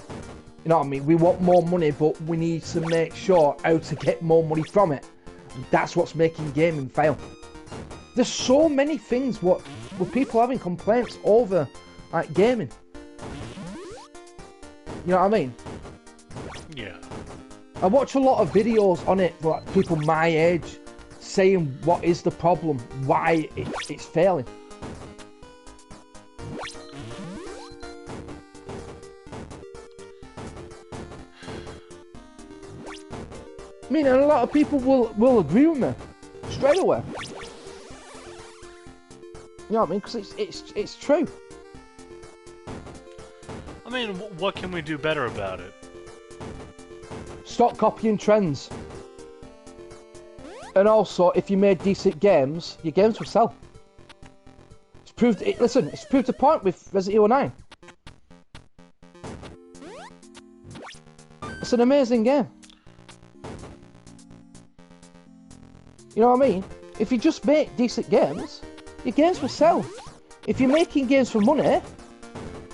you know what I mean? We want more money, but we need to make sure how to get more money from it. And that's what's making gaming fail. There's so many things with people having complaints over, like, gaming. You know what I mean? Yeah. I watch a lot of videos on it, like people my age, saying what is the problem, why it's failing. I mean, and a lot of people will agree with me straight away. You know what I mean? Because it's true. I mean, what can we do better about it? Stop copying trends. And also, if you made decent games, your games will sell. It's proved. Listen, it's proved a point with Resident Evil 9. It's an amazing game. You know what I mean? If you just make decent games, your games will sell. If you're making games for money,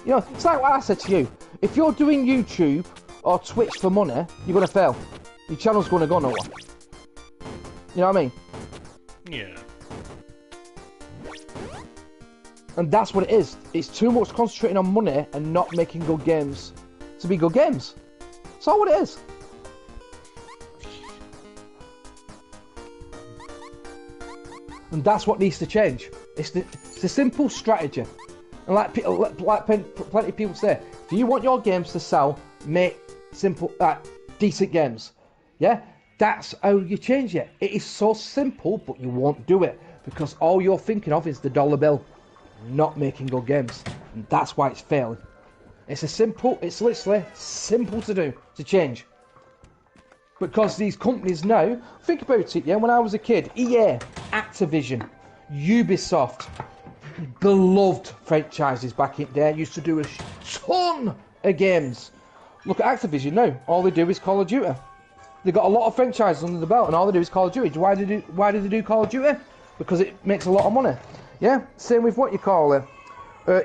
you know, it's like what I said to you. If you're doing YouTube or Twitch for money, you're going to fail. Your channel's going to go nowhere. You know what I mean? Yeah. And that's what it is. It's too much concentrating on money and not making good games to be good games. That's all what it is. And that's what needs to change. It's a simple strategy. And like plenty of people say, if you want your games to sell, make simple, decent games. Yeah? That's how you change it. It is so simple, but you won't do it. Because all you're thinking of is the dollar bill. Not making good games. And that's why it's failing. It's literally simple to do, to change. Because these companies now, think about it, yeah, when I was a kid, EA, Activision, Ubisoft, beloved franchises back in there. Used to do a ton of games. Look at Activision now. All they do is Call of Duty. They've got a lot of franchises under the belt, and all they do is Call of Duty. Why do they do Call of Duty? Because it makes a lot of money. Yeah. Same with what you call it.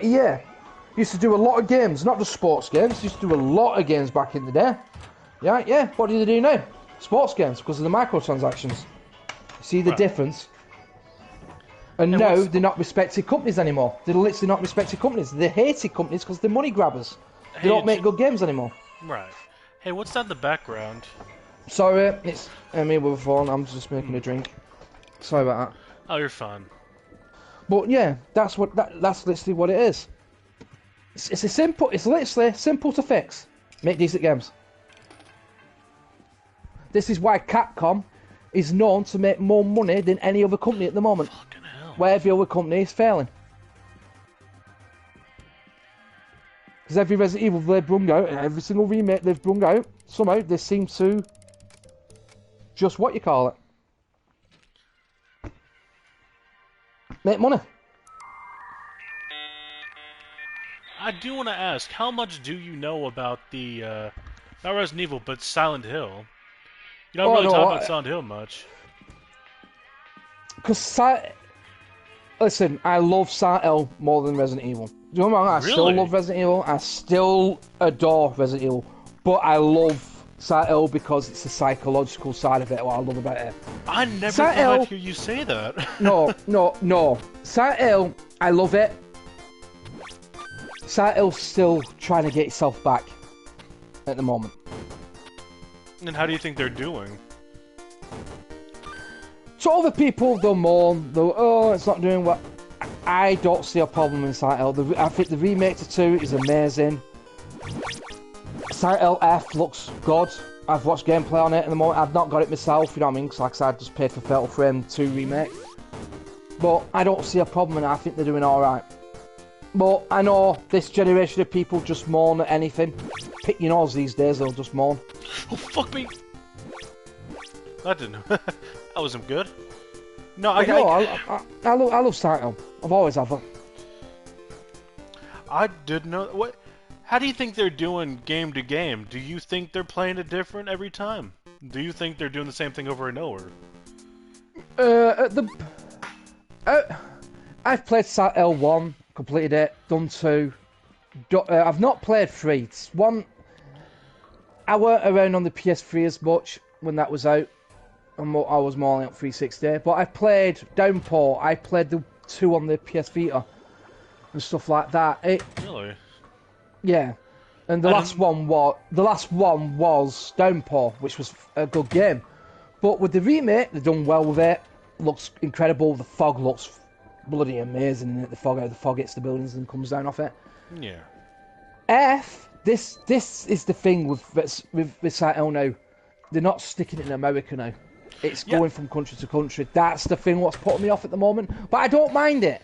EA used to do a lot of games, not just sports games. Used to do a lot of games back in the day. Yeah, yeah. What do they do now? Sports games, because of the microtransactions. See the difference? And now they're not respected companies anymore. They're literally not respected companies. They're hated companies because they're money grabbers. They don't make good games anymore. Right. Hey, what's that in the background? Sorry, it's me with a phone. I'm just making a drink. Sorry about that. Oh, you're fine. But yeah, that's literally what it is. It's literally simple to fix. Make decent games. This is why Capcom is known to make more money than any other company at the moment. Fucking hell. Where every other company is failing. Because every Resident Evil they've brung out, and every single remake they've brung out, somehow they seem to just what you call it. Make money. I do want to ask, how much do you know about the, not Resident Evil, but Silent Hill? You don't really talk about Silent Hill much. Because listen, I love Silent Hill more than Resident Evil. Do you know what I mean? I still love Resident Evil. I still adore Resident Evil. But I love Silent Hill because it's the psychological side of it, what I love about it. I never thought I'd hear you say that. No. Silent Hill, I love it. Silent Hill's still trying to get itself back at the moment. And how do you think they're doing? So other people, they'll mourn, it's not doing well. I don't see a problem in Silent Hill. I think the remake to 2 is amazing. Silent Hill F looks good. I've watched gameplay on it at the moment. I've not got it myself, you know what I mean? Because like I said, I just paid for Fatal Frame 2 remake. But I don't see a problem and I think they're doing alright. But I know this generation of people just mourn at anything. Pick your nose these days, they'll just mourn. Oh, fuck me! That didn't... that wasn't good. No, I love Silent Hill. I've always have it. I didn't know... What? How do you think they're doing game to game? Do you think they're playing it different every time? Do you think they're doing the same thing over and over? I've played Silent Hill 1, completed it, done 2. I've not played 3. It's 1... I weren't around on the PS3 as much when that was out. I was more on 360. But I played Downpour. I played the 2 on the PS Vita and stuff like that. Really? Yeah. And the last one was Downpour, which was a good game. But with the remake, they've done well with it. Looks incredible. The fog looks bloody amazing in it. The fog hits the buildings and comes down off it. Yeah. This is the thing with Silent Hill now. They're not sticking it in America now. It's going from country to country. That's the thing what's putting me off at the moment. But I don't mind it.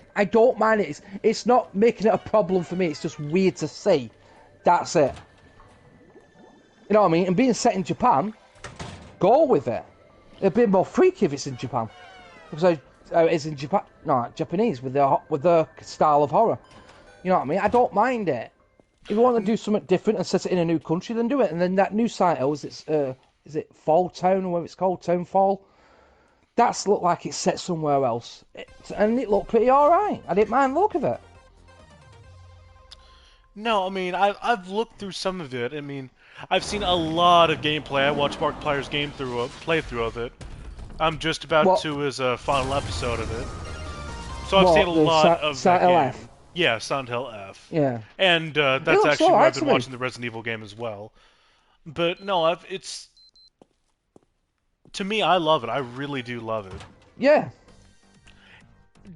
It's not making it a problem for me. It's just weird to see. That's it. You know what I mean? And being set in Japan, go with it. It'd be more freaky if it's in Japan. Because it's in Japan. No, Japanese with their style of horror. You know what I mean? I don't mind it. If you want to do something different and set it in a new country, then do it. And then that new Silent Hill, is it Fall Town or whatever it's called, Townfall? That's looked like it's set somewhere else, and it looked pretty alright. I didn't mind the look of it. No, I mean I've looked through some of it. I mean I've seen a lot of gameplay. I watched Markiplier's playthrough of it. I'm just about to his final episode of it. So I've seen a lot of that game. F? Yeah, Silent Hill F. Yeah. And that's actually where I've been watching the Resident Evil game as well. But no, it's... To me, I love it. I really do love it. Yeah.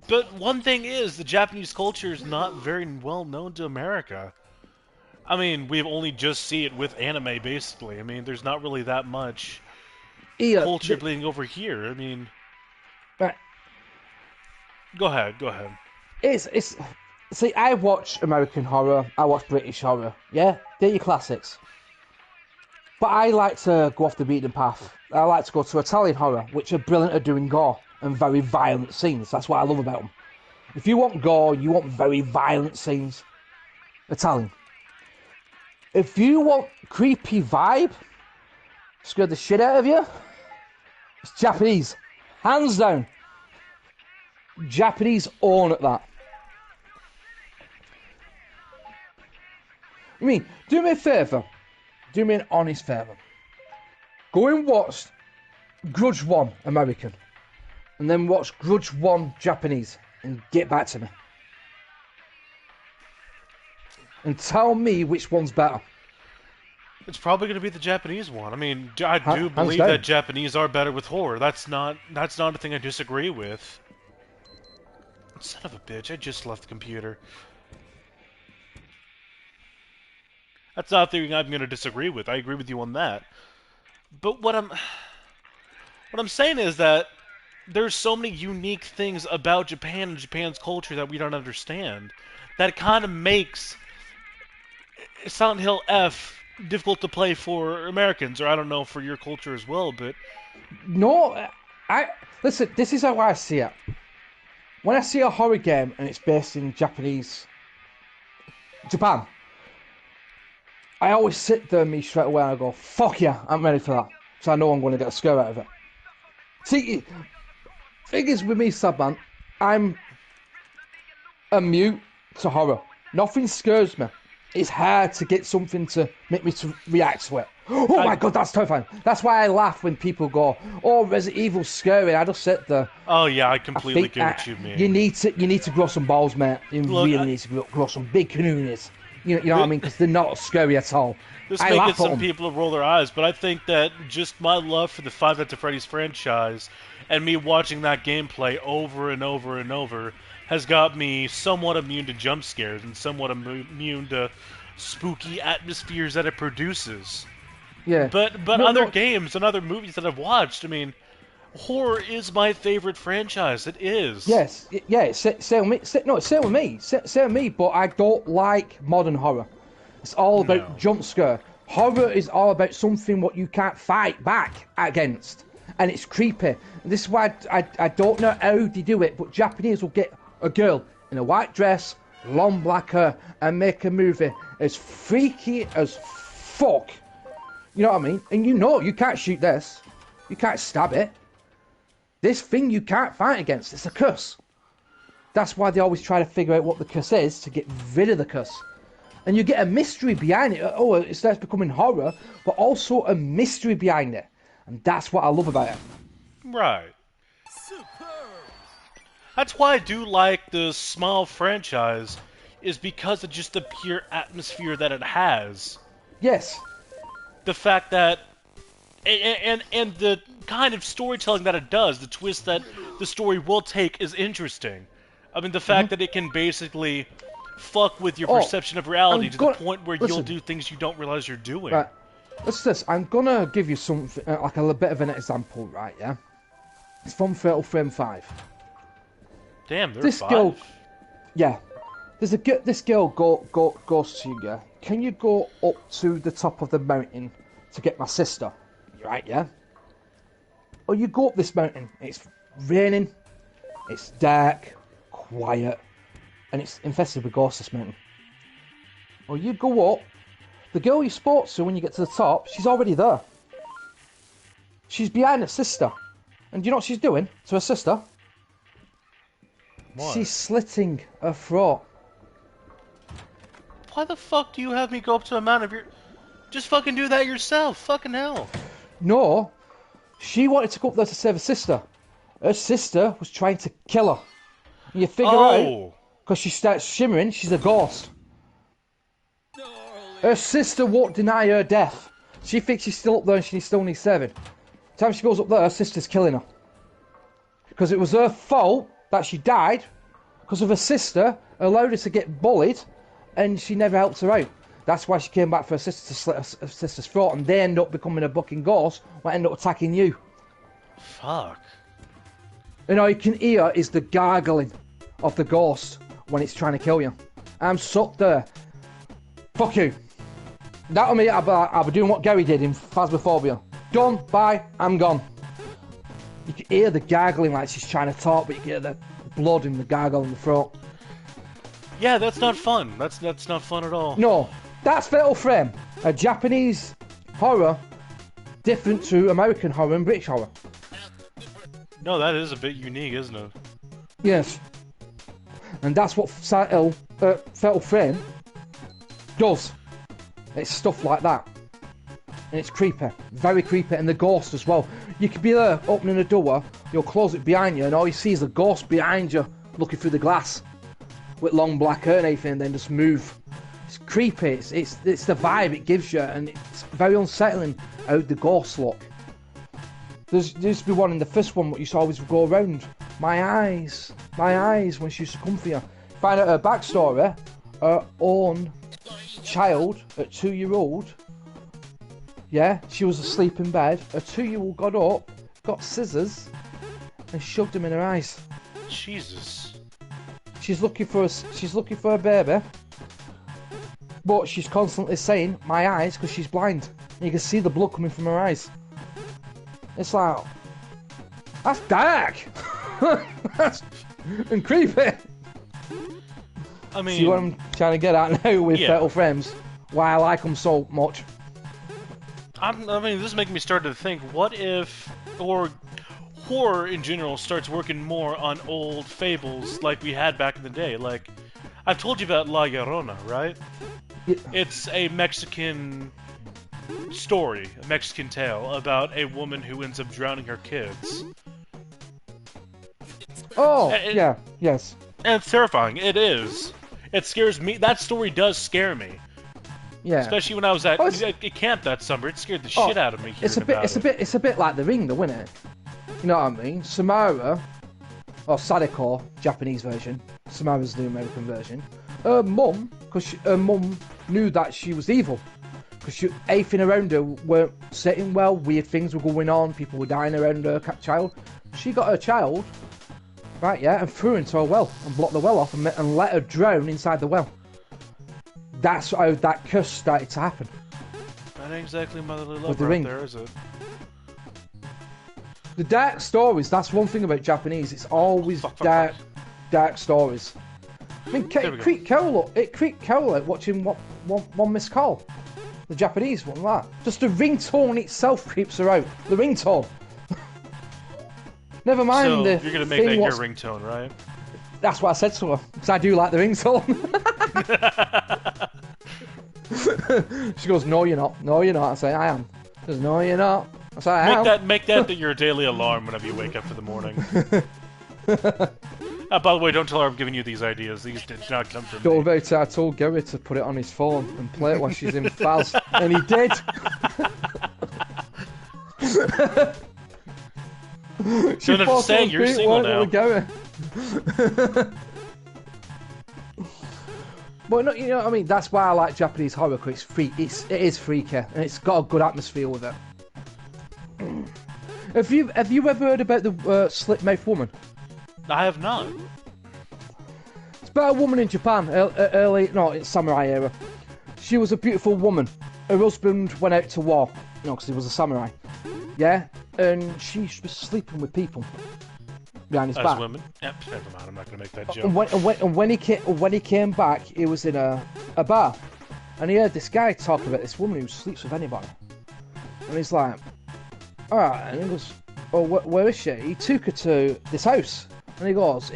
But one thing is, the Japanese culture is not very well known to America. I mean, we've only just see it with anime, basically. I mean, there's not really that much culture bleeding over here. I mean... Right. Go ahead. See, I watch American horror, I watch British horror, yeah? They're your classics. But I like to go off the beaten path. I like to go to Italian horror, which are brilliant at doing gore and very violent scenes. That's what I love about them. If you want gore, you want very violent scenes, Italian. If you want creepy vibe, scare the shit out of you, it's Japanese. Hands down. Japanese own at that. I mean, do me a favour. Do me an honest favour. Go and watch Grudge 1 American. And then watch Grudge 1 Japanese. And get back to me. And tell me which one's better. It's probably going to be the Japanese one. I mean, I do Hands believe down. that Japanese are better with horror. That's not a thing I disagree with. Son of a bitch, I just left the computer. That's not a thing I'm going to disagree with. I agree with you on that. But what I'm saying is that there's so many unique things about Japan and Japan's culture that we don't understand. That kind of makes Silent Hill F difficult to play for Americans, or I don't know, for your culture as well, but... No, listen, this is how I see it. When I see a horror game and it's based in Japan, I always sit there and me straight away and I go, fuck yeah, I'm ready for that. So I know I'm going to get a scare out of it. See, thing is with me, Sabman, I'm immune to horror. Nothing scares me. It's hard to get something to make me to react to it. Oh my god, that's terrifying. That's why I laugh when people go, oh, Resident Evil's scary. I just sit there. Oh yeah, I completely get what you mean. You need to grow some balls, mate. You really need to grow some big canoonies. You know what I mean? Because they're not scary at all. This I may laugh get at some them. people to roll their eyes, but I think that just my love for the Five Nights at Freddy's franchise and me watching that gameplay over and over and over has got me somewhat immune to jump scares and somewhat immune to spooky atmospheres that it produces. Yeah. But other games and other movies that I've watched, I mean, horror is my favorite franchise. It is. Yes. Yeah. Same with me. Same with me. But I don't like modern horror. It's all about jump scare. Horror is all about something what you can't fight back against, and it's creepy. This is why I don't know how they do it, but Japanese will get a girl in a white dress, long black hair, and make a movie as freaky as fuck. You know what I mean? And you can't shoot this. You can't stab it. This thing you can't fight against. It's a curse. That's why they always try to figure out what the curse is to get rid of the curse. And you get a mystery behind it. Oh, it starts becoming horror, but also a mystery behind it. And that's what I love about it. Right. That's why I do like the Smile franchise, is because of just the pure atmosphere that it has. Yes. The fact that, and the kind of storytelling that it does, the twist that the story will take is interesting. I mean, the fact that it can basically fuck with your perception of reality to the point where you'll do things you don't realize you're doing. Right. Listen to this. I'm gonna give you something, like a bit of an example, right? Yeah. It's from Fatal Frame 5. Damn, there's This 5. girl, yeah. This girl goes to you, yeah. Can you go up to the top of the mountain to get my sister? Right, yeah. Or you go up this mountain. It's raining. It's dark, quiet, and it's infested with ghosts, this mountain. Or you go up. The girl you spoke to when you get to the top, she's already there. She's behind her sister. And do you know what she's doing to her sister? What? She's slitting her throat. Why the fuck do you have me go up to a mountain if you're... Just fucking do that yourself. Fucking hell. No. She wanted to go up there to save her sister. Her sister was trying to kill her. And you figure out, because she starts shimmering, she's a ghost. Her sister won't deny her death. She thinks she's still up there and she still needs saving. The time she goes up there, her sister's killing her. Because it was her fault that she died, because of her sister allowed her to get bullied, and she never helped her out. That's why she came back for her sister to slit her sister's throat, and they end up becoming a bucking ghost, who end up attacking you. Fuck. And all you can hear is the gargling of the ghost when it's trying to kill you. I'm stuck there. Fuck you. That on me, I'll be doing what Gary did in Phasmophobia. Done, bye, I'm gone. You can hear the gargling like she's trying to talk, but you can hear the blood in the gargle in the throat. Yeah, that's not fun. That's not fun at all. No, that's Fatal Frame, a Japanese horror different to American horror and British horror. No, that is a bit unique, isn't it? Yes. And that's what Fatal Frame does. It's stuff like that. And it's creepy. Very creepy. And the ghost as well. You could be there opening a door, you'll close it behind you, and all you see is a ghost behind you looking through the glass with long black hair and everything, and then just move. It's creepy. It's the vibe it gives you, and it's very unsettling how the ghosts look. There used to be one in the first one that used to always go around. My eyes, when she used to come for you. Find out her backstory. Her own child, at 2-year-old, yeah, she was asleep in bed. A 2-year-old got up, got scissors, and shoved them in her eyes. Jesus. She's looking for a baby, but she's constantly saying my eyes because she's blind. And you can see the blood coming from her eyes. It's like, that's dark. That's and creepy. I mean, see what I'm trying to get at now with yeah. Fatal Frames? Why I like them so much. I mean, this is making me start to think, what if, or horror in general starts working more on old fables like we had back in the day? Like, I've told you about La Llorona, right? Yeah. It's a Mexican story, a Mexican tale about a woman who ends up drowning her kids. Oh, yeah, yes. And it's terrifying. It is. It scares me. That story does scare me. Yeah. Especially when I was at camp that summer. It scared the shit out of me. It's a bit like The Ring, though, isn't it? You know what I mean? Samara, or Sadako, Japanese version. Samara's the American version. Her mum, because her mum knew that she was evil. Because everything around her weren't sitting well, weird things were going on, people were dying around her child. She got her child, right, yeah, and threw her into a well, and blocked the well off, and let her drown inside the well. That's how that curse started to happen. That ain't exactly motherly love With the right ring. there, is it? The dark stories, that's one thing about Japanese, it's always dark stories. I mean, it creeped Cowl out watching one Missed Call. The Japanese one, that. Just the ringtone itself creeps her out. The ringtone. Never mind so the you're gonna make that thing your ringtone, right? That's what I said to her, because I do like the ringtone. She goes, no you're not. No you're not. I say, I am. She goes, no you're not. I say, I am. Make that your daily alarm whenever you wake up for the morning. By the way, don't tell her I'm giving you these ideas. These did not come from me. About it, I told Gary to put it on his phone and play it when she's in Faz, and he did. She don't have to say you're single now. But no, you know what I mean. That's why I like Japanese horror. Because it is freaky, and it's got a good atmosphere with it. Have you ever heard about the Slit-Mouth Woman? I have not. It's about a woman in Japan, it's samurai era. She was a beautiful woman. Her husband went out to war, because he was a samurai. Yeah, and she was sleeping with people behind his back. As women? Yep, never mind. I'm not gonna make that joke. And when he came back, he was in a bar, and he heard this guy talking about this woman who sleeps with anybody. And he's like, all right, and he goes, oh, where is she? He took her to this house. And he goes,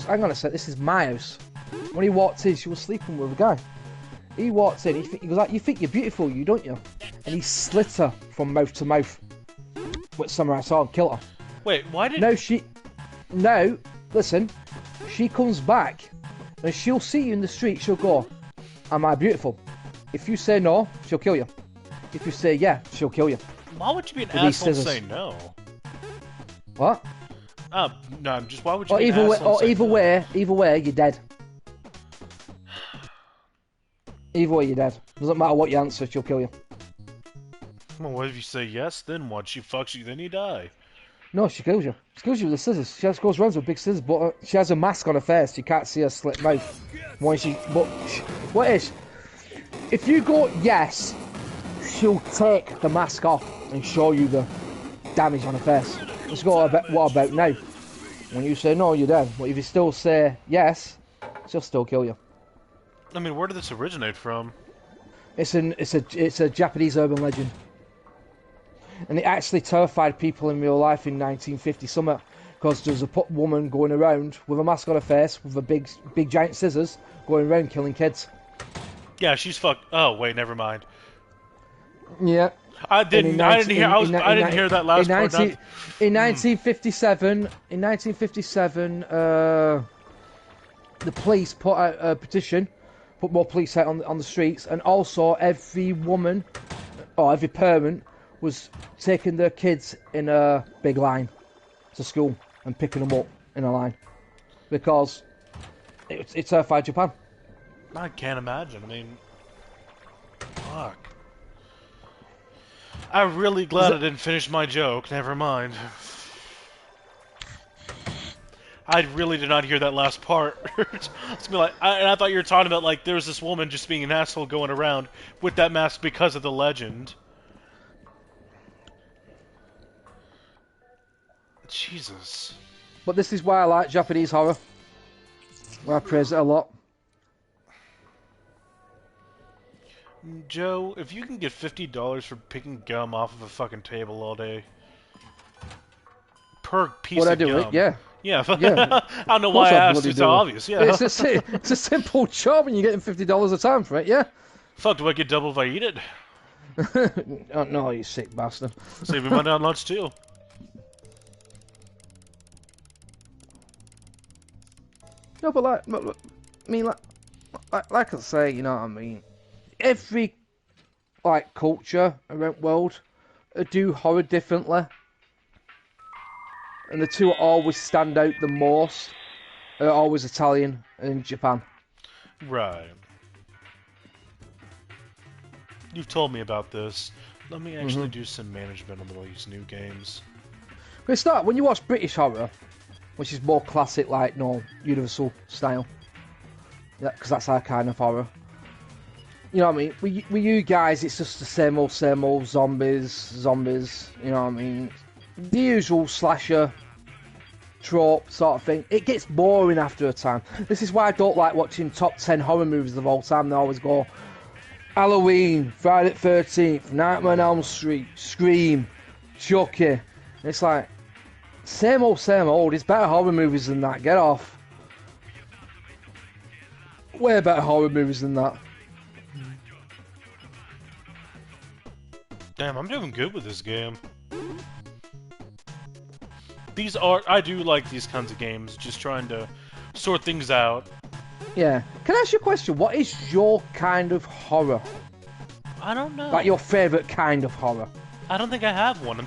hang on a sec, this is my house. When he walked in, she was sleeping with a guy. He walked in, he goes like, you think you're beautiful, don't you? And he slit her from mouth to mouth with samurai sword and killed her. Wait, why did... No, listen, she comes back and she'll see you in the street, she'll go, am I beautiful? If you say no, she'll kill you. If you say yeah, she'll kill you. Why would you be an asshole and say no? What? No, just why would you be an asshole and say no? Either way, you're dead. Either way, you're dead. Doesn't matter what you answer, she'll kill you. Well, what if you say yes, then what? She fucks you, then you die. No, she kills you. She kills you with the scissors. She just goes around with big scissors, but she has a mask on her face. You can't see her slit mouth. What is? If you go yes, she'll take the mask off and show you the damage on her face. Let's go. What about now? When you say no, you're dead. But if you still say yes, she'll still kill you. I mean, where did this originate from? It's a Japanese urban legend, and it actually terrified people in real life in 1950 something, because there's a woman going around with a mask on her face with a big giant scissors going around killing kids. Yeah, she's fucked. Oh wait, never mind. Yeah. I didn't hear that last part. In 1957, the police put out a petition, put more police out on the streets, and also every woman or every parent was taking their kids in a big line to school and picking them up in a line because it terrified Japan. I can't imagine. I mean, fuck. I'm really glad I didn't finish my joke. Never mind. I really did not hear that last part. It's gonna be like, I thought you were talking about like there was this woman just being an asshole going around with that mask because of the legend. Jesus. But this is why I like Japanese horror. Why I praise it a lot. Joe, if you can get $50 for picking gum off of a fucking table all day per piece of gum. Yeah. Yeah. Yeah. I don't know why I asked. It's obvious. Yeah. It's a simple job, and you're getting $50 a time for it. Yeah. Fuck, do I get double if I eat it? Oh, no, you sick bastard. Save me money on lunch too. No, but like I say, you know what I mean. Every culture around the world do horror differently, and the two that always stand out the most are always Italian and Japan. Right. You've told me about this. Let me actually do some management on these new games. It's not when you watch British horror, which is more classic, like Universal style. Yeah, because that's our kind of horror. You know what I mean? With you guys, it's just the same old zombies. You know what I mean? The usual slasher trope sort of thing. It gets boring after a time. This is why I don't like watching top 10 horror movies of all time. They always go Halloween, Friday the 13th, Nightmare on Elm Street, Scream, Chucky. It's like same old. It's better horror movies than that. Get off. Way better horror movies than that. Damn, I'm doing good with this game. I do like these kinds of games, just trying to sort things out. Yeah. Can I ask you a question? What is your kind of horror? I don't know. Like your favourite kind of horror? I don't think I have one.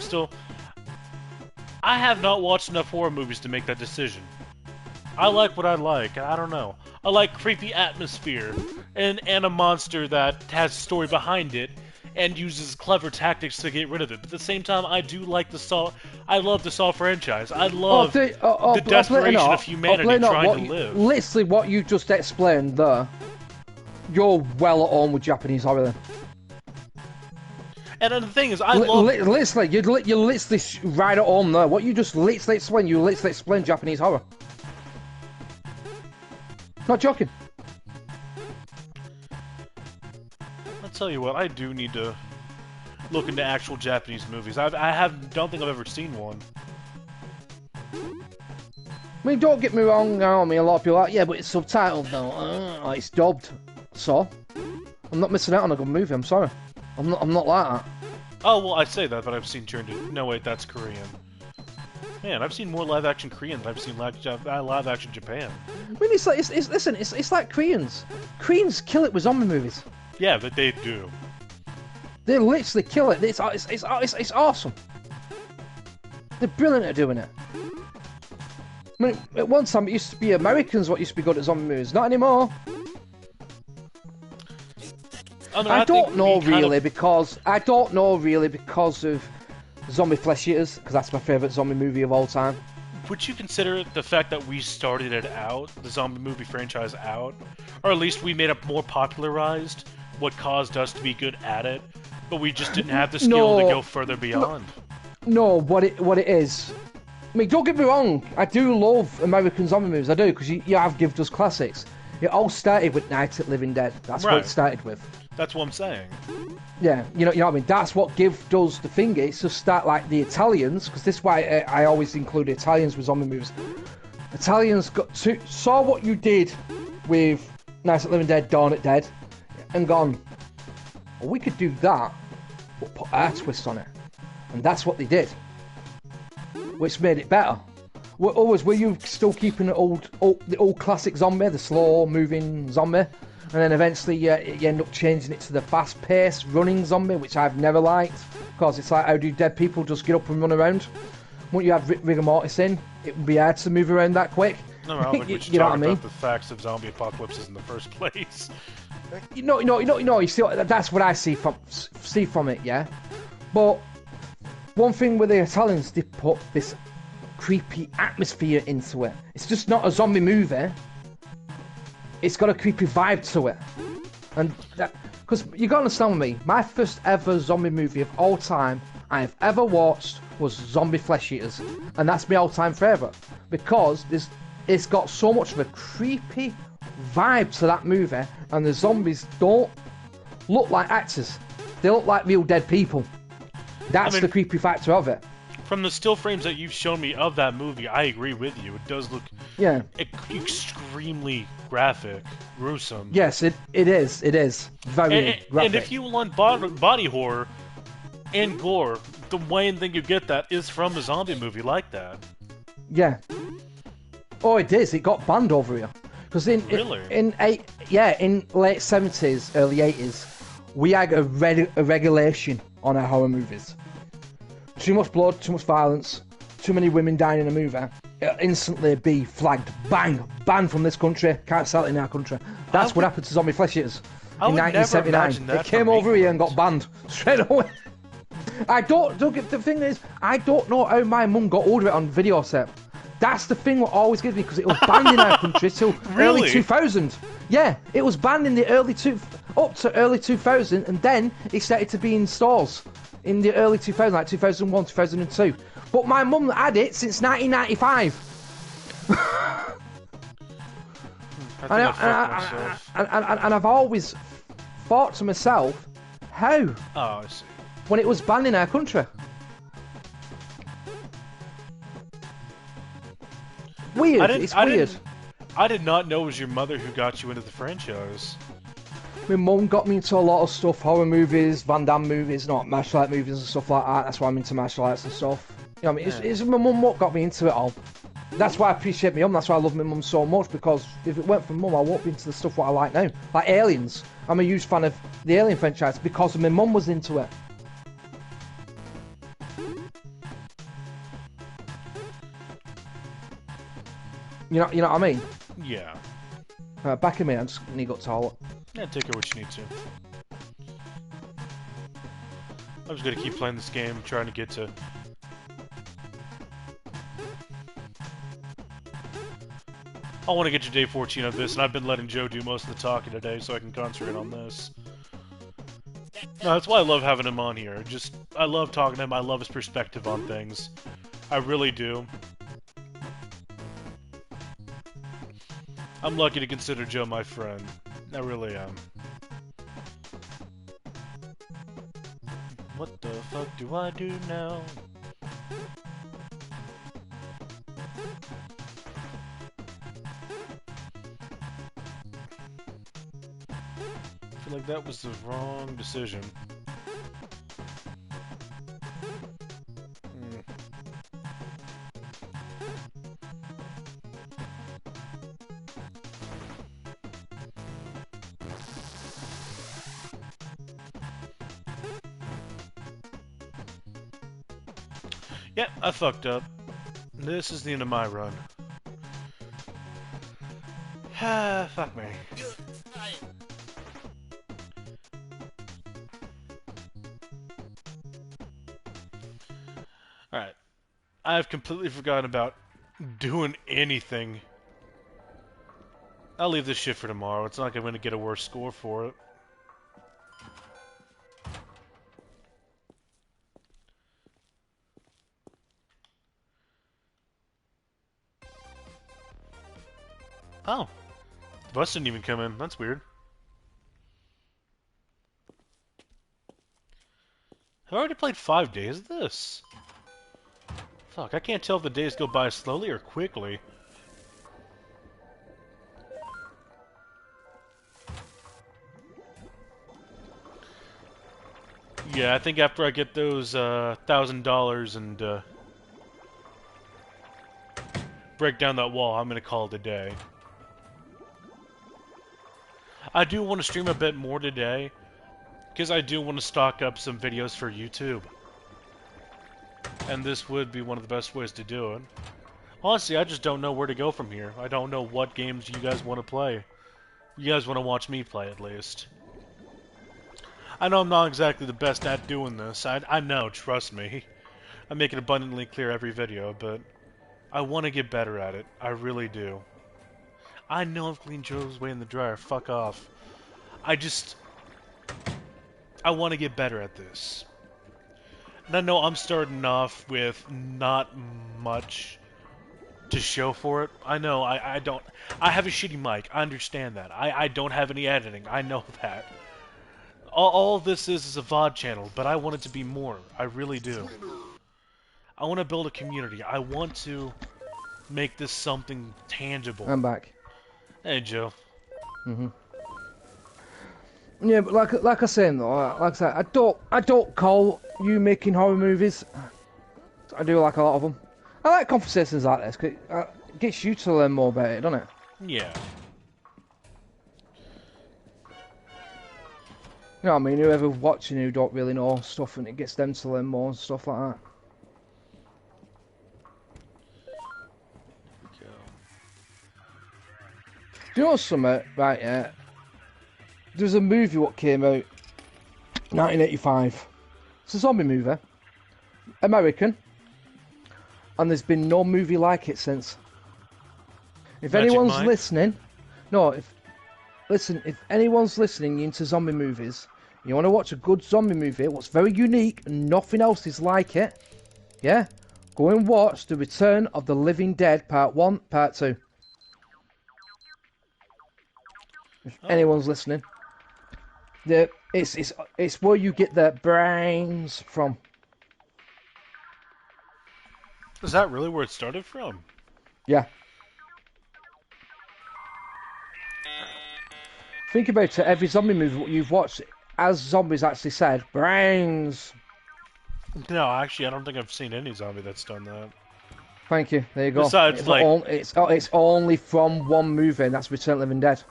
I have not watched enough horror movies to make that decision. I like what I like. I don't know. I like creepy atmosphere and a monster that has a story behind it and uses clever tactics to get rid of it. But at the same time, I do like the Saw. I love the Saw franchise. I love the desperation of humanity trying to live. Literally, what you just explained there, you're well at home with Japanese horror then. And the thing is, I love... Literally, you're literally right at home there. What you just literally explained Japanese horror. Not joking. I'll tell you what, I do need to look into actual Japanese movies. don't think I've ever seen one. I mean, don't get me wrong, you know, I mean, a lot of people are like, yeah, but it's subtitled though. It's dubbed. So, I'm not missing out on a good movie, I'm sorry. I'm not like that. Oh, well, I say that, but I've seen turned to... No, wait, that's Korean. Man, I've seen more live-action Korean than I've seen live-action Japan. I mean, it's like Koreans. Koreans kill it with zombie movies. Yeah, but they do. They literally kill it. It's awesome. They're brilliant at doing it. I mean, at one time it used to be Americans what used to be good at zombie movies. Not anymore. I don't know really because of Zombie Flesh Eaters, because that's my favourite zombie movie of all time. Would you consider the fact that we started it out, the zombie movie franchise out, or at least we made it more popularized, what caused us to be good at it, but we just didn't have the skill to go further beyond? No, what it is I mean, don't get me wrong, I do love American zombie movies, I do, because you have given us classics. It all started with Night of the Living Dead. That's what it started with. That's what I'm saying. Yeah, you know what I mean? That's what does the thing. It's just start like the Italians, because this is why I always include Italians with zombie movies. Italians saw what you did with Night of the Living Dead, Dawn of the Dead, and gone, well, we could do that, but put our twist on it. And that's what they did. Which made it better. Were you still keeping the old classic zombie, the slow moving zombie, and then eventually you end up changing it to the fast paced running zombie, which I've never liked, because it's like, how do dead people just get up and run around? Once you have rigor mortis in, it would be hard to move around that quick. No, I don't think we should talk about the facts of zombie apocalypses in the first place. You see, that's what I see from it, yeah. But one thing with the Italians, they put this creepy atmosphere into it. It's just not a zombie movie. It's got a creepy vibe to it. And that, because you got to understand with me, my first ever zombie movie of all time I've ever watched was Zombie Flesh Eaters. And that's my all-time favourite. Because it's got so much of a creepy vibe to that movie, and the zombies don't look like actors. They look like real dead people. That's the creepy factor of it. From the still frames that you've shown me of that movie, I agree with you. It does look extremely graphic, gruesome. Yes, it is. It is very graphic. And if you want body horror and gore, the main thing you get that is from a zombie movie like that. Yeah. Oh, it is. It got banned over here. Because in late 70s, early 80s, we had a regulation on our horror movies. Too much blood, too much violence, too many women dying in a movie, it'll instantly be flagged. Bang! Banned from this country. Can't sell it in our country. That's what happened to Zombie Flesh Eaters in 1979. It came over here and got banned straight away. The thing is, I don't know how my mum got hold of it on video set. That's the thing what always gives me, because it was banned in our country till early 2000. Yeah, it was banned in the up to early 2000, and then it started to be in stores in the early 2000s, like 2001, 2002. But my mum had it since 1995. And I've always thought to myself, how? Oh, I see. When it was banned in our country. Weird. It's weird. I did not know it was your mother who got you into the franchise. My mum got me into a lot of stuff, horror movies, Van Damme movies, not martial art movies and stuff like that. That's why I'm into martial arts and stuff. You know what I mean? It's my mum what got me into it all. That's why I appreciate my mum. That's why I love my mum so much, because if it weren't for mum, I won't be into the stuff what I like now. Like Aliens. I'm a huge fan of the Alien franchise because my mum was into it. You know what I mean? Yeah. Back in me, I just need to go to the toilet. Yeah, take it what you need to. I'm just gonna keep playing this game, trying to get to... I want to get to day 14 of this, and I've been letting Joe do most of the talking today, so I can concentrate on this. No, that's why I love having him on here. I love talking to him, I love his perspective on things. I really do. I'm lucky to consider Joe my friend. I really am. What the fuck do I do now? I feel like that was the wrong decision. Yep, I fucked up. This is the end of my run. Ah, fuck me. Alright. I've completely forgotten about doing anything. I'll leave this shit for tomorrow. It's not like I'm gonna get a worse score for it. Oh. The bus didn't even come in. That's weird. I've already played 5 days of this. Fuck, I can't tell if the days go by slowly or quickly. Yeah, I think after I get those $1,000 and break down that wall, I'm gonna call it a day. I do want to stream a bit more today, because I do want to stock up some videos for YouTube. And this would be one of the best ways to do it. Honestly, I just don't know where to go from here. I don't know what games you guys want to play. You guys want to watch me play, at least. I know I'm not exactly the best at doing this. I know, trust me. I make it abundantly clear every video, but I want to get better at it. I really do. I know I've cleaned Joe's way in the dryer. Fuck off. I want to get better at this. And I know I'm starting off with not much to show for it. I know, I don't... I have a shitty mic. I understand that. I don't have any editing. I know that. All this is a VOD channel, but I want it to be more. I really do. I want to build a community. I want to make this something tangible. I'm back. Hey, Joe. Yeah, but like I said though, like I said, I don't call you making horror movies. I do like a lot of them. I like conversations like this because it gets you to learn more about it, doesn't it? Yeah. You know what I mean? Whoever watching who don't really know stuff, and it gets them to learn more and stuff like that. Do you know something? Right, yeah. There's a movie what came out 1985. It's a zombie movie. American. And there's been no movie like it since. If Magic anyone's Mike? listening... No, if anyone's listening into zombie movies, you want to watch a good zombie movie, what's very unique and nothing else is like it, yeah? Go and watch The Return of the Living Dead Part 1, Part 2. If anyone's listening. It's where you get the brains from. Is that really where it started from? Yeah. Think about it, every zombie movie what you've watched, as zombies actually said, brains. No, actually, I don't think I've seen any zombie that's done that. Thank you, there you go. Besides, it's only from one movie, and that's Return of the Living Dead.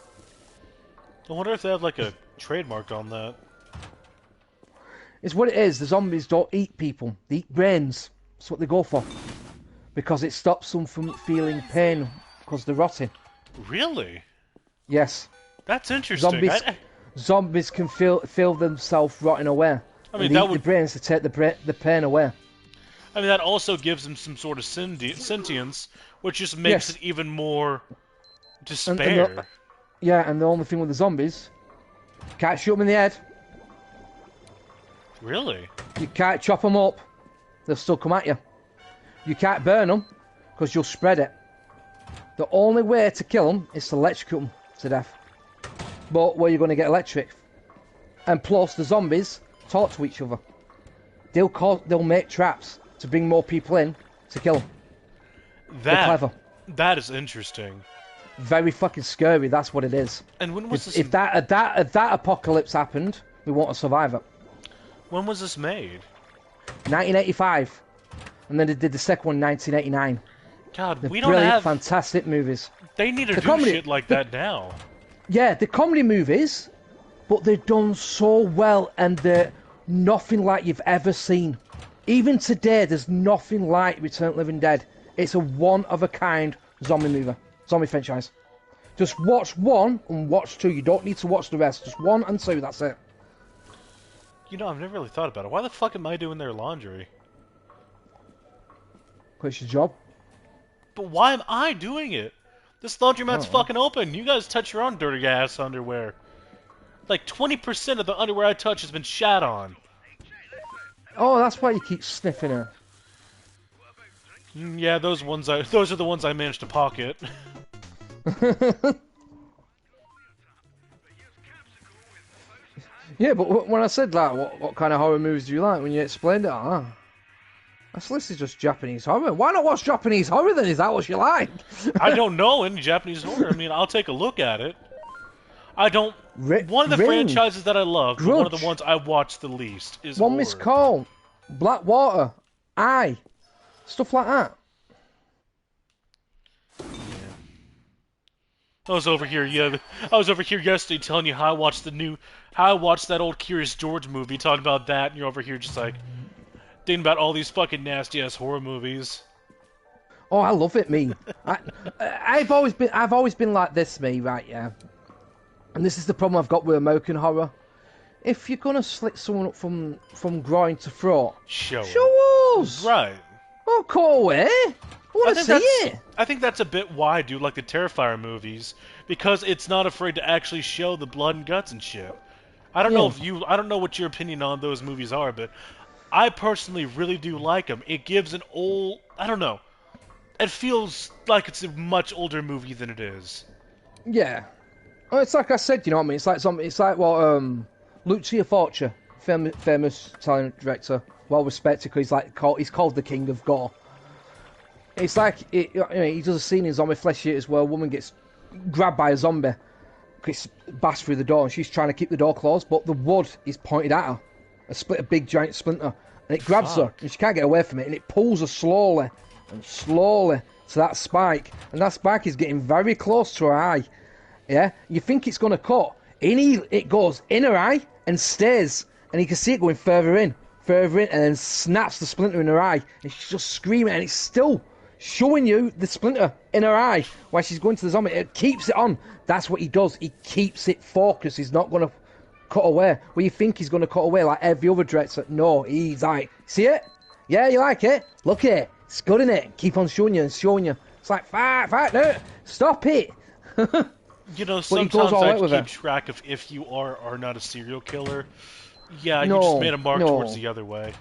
I wonder if they have, like, a trademark on that. It's what it is, the zombies don't eat people, they eat brains. That's what they go for. Because it stops them from feeling pain, because they're rotting. Really? Yes. That's interesting. Zombies can feel themselves rotting away. I mean, they eat the brains to take the pain away. I mean, that also gives them some sort of sentience, which just makes it even more despair. And the only thing with the zombies, you can't shoot them in the head. Really? You can't chop them up. They'll still come at you. You can't burn them, because you'll spread it. The only way to kill them is to electrocute them to death. But where are you going to get electric? And plus, the zombies talk to each other. They'll make traps to bring more people in to kill them. They're clever. That is interesting. Very fucking scary, that's what it is. And when was this... If that apocalypse happened, we want to survive it. When was this made? 1985. And then they did the second one in 1989. God, They're we don't brilliant, have... fantastic movies. They need to do shit like that now. Yeah, the comedy movies, but they're done so well, and they're nothing like you've ever seen. Even today, there's nothing like Return of the Living Dead. It's a one-of-a-kind zombie movie. Zombie franchise. Just watch 1 and watch 2. You don't need to watch the rest. Just 1 and 2, that's it. You know, I've never really thought about it. Why the fuck am I doing their laundry? It's your job. But why am I doing it? This laundromat's fucking open. You guys touch your own dirty ass underwear. Like 20% of the underwear I touch has been shat on. Oh, that's why you keep sniffing it. Yeah, those are the ones I managed to pocket. Yeah, but when I said that, what kind of horror movies do you like? When you explained it, this is just Japanese horror. Why not watch Japanese horror then? Is that what you like? I don't know any Japanese horror. I mean, I'll take a look at it. I don't. One of the Ring, franchises that I love, but one of Grudge, the ones I watch the least, is One horror. Missed Call, Blackwater, Eye, stuff like that. I was over here yesterday telling you how I watched that old Curious George movie, talking about that, and you're over here just like thinking about all these fucking nasty ass horror movies. Oh, I love it, me. I've always been like this, me, right? Yeah. And this is the problem I've got with American horror. If you're gonna slit someone up from groin to throat, show us. Right. Oh, cut away. I want to see it. I think that's a bit why I do like the Terrifier movies, because it's not afraid to actually show the blood and guts and shit. I don't know what your opinion on those movies are, but I personally really do like them. It gives I don't know. It feels like it's a much older movie than it is. Yeah. Well, it's like I said, you know what I mean? It's like what Lucio Fulci, famous Italian director, well respected, because he's called the King of Gore. It's like he does a scene in Zombie Flesh Eaters where a woman gets grabbed by a zombie, gets bashed through the door, and she's trying to keep the door closed, but the wood is pointed at her, a big giant splinter, and it grabs her, and she can't get away from it, and it pulls her slowly to that spike, and that spike is getting very close to her eye. Yeah, you think it's going to cut, it goes in her eye and stays, and you can see it going further in, and then snaps the splinter in her eye, and she's just screaming, and it's still showing you the splinter in her eye while she's going to the zombie. It keeps it on. That's what he does. He keeps it focused. He's not going to cut away. Well, you think he's going to cut away like every other director. No, he's like, see it? Yeah, you like it? Look at it. It's good, innit? Keep on showing you and showing you. It's like, fight, no, stop it. You know, sometimes I keep track of if you are not a serial killer. Yeah, you just made a mark towards the other way.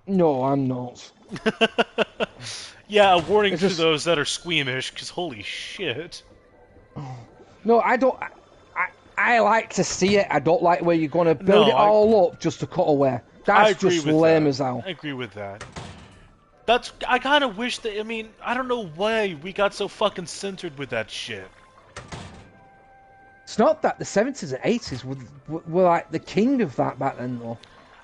No, I'm not. Yeah, a warning to those that are squeamish, because holy shit. No, I don't. I like to see it. I don't like where you're going to build it all up just to cut away. That's just lame as hell. I agree with that. I kind of wish that, I mean, I don't know why we got so fucking censored with that shit. It's not that the 70s and 80s were like the king of that back then, though.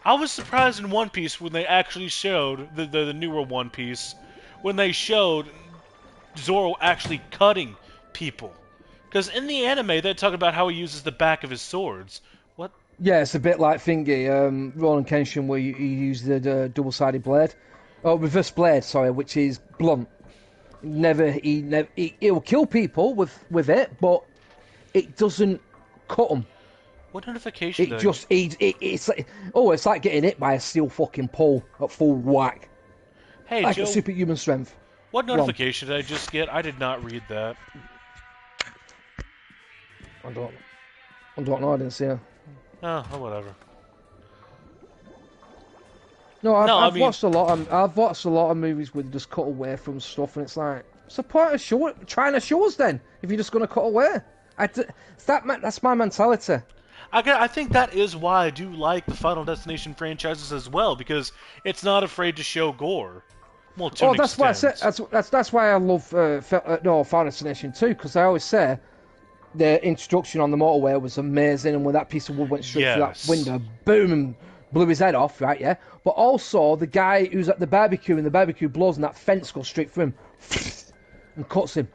I was surprised in One Piece when they actually showed, the newer One Piece, when they showed Zoro actually cutting people. Because in the anime, they talk about how he uses the back of his swords. What? Yeah, it's a bit like Thingy, Ronan Kenshin, where you use the double-sided blade. Oh, reverse blade, sorry, which is blunt. He'll kill people with it, but it doesn't cut them. What notification? It's like getting hit by a steel fucking pole at full whack. Hey, like Joe, a superhuman strength. What notification did I just get? I did not read that. I don't know. I didn't see it. Oh, whatever. No, I've watched a lot. I've watched a lot of movies where they just cut away from stuff, and it's like, what's the point of trying to show us then if you're just going to cut away? That's my mentality. I think that is why I do like the Final Destination franchises as well, because it's not afraid to show gore. Well, that's why I said that's why I love Final Destination 2, because I always say the introduction on the motorway was amazing, and when that piece of wood went straight through that window, boom, and blew his head off, right? Yeah. But also the guy who's at the barbecue, and the barbecue blows, and that fence goes straight through him and cuts him.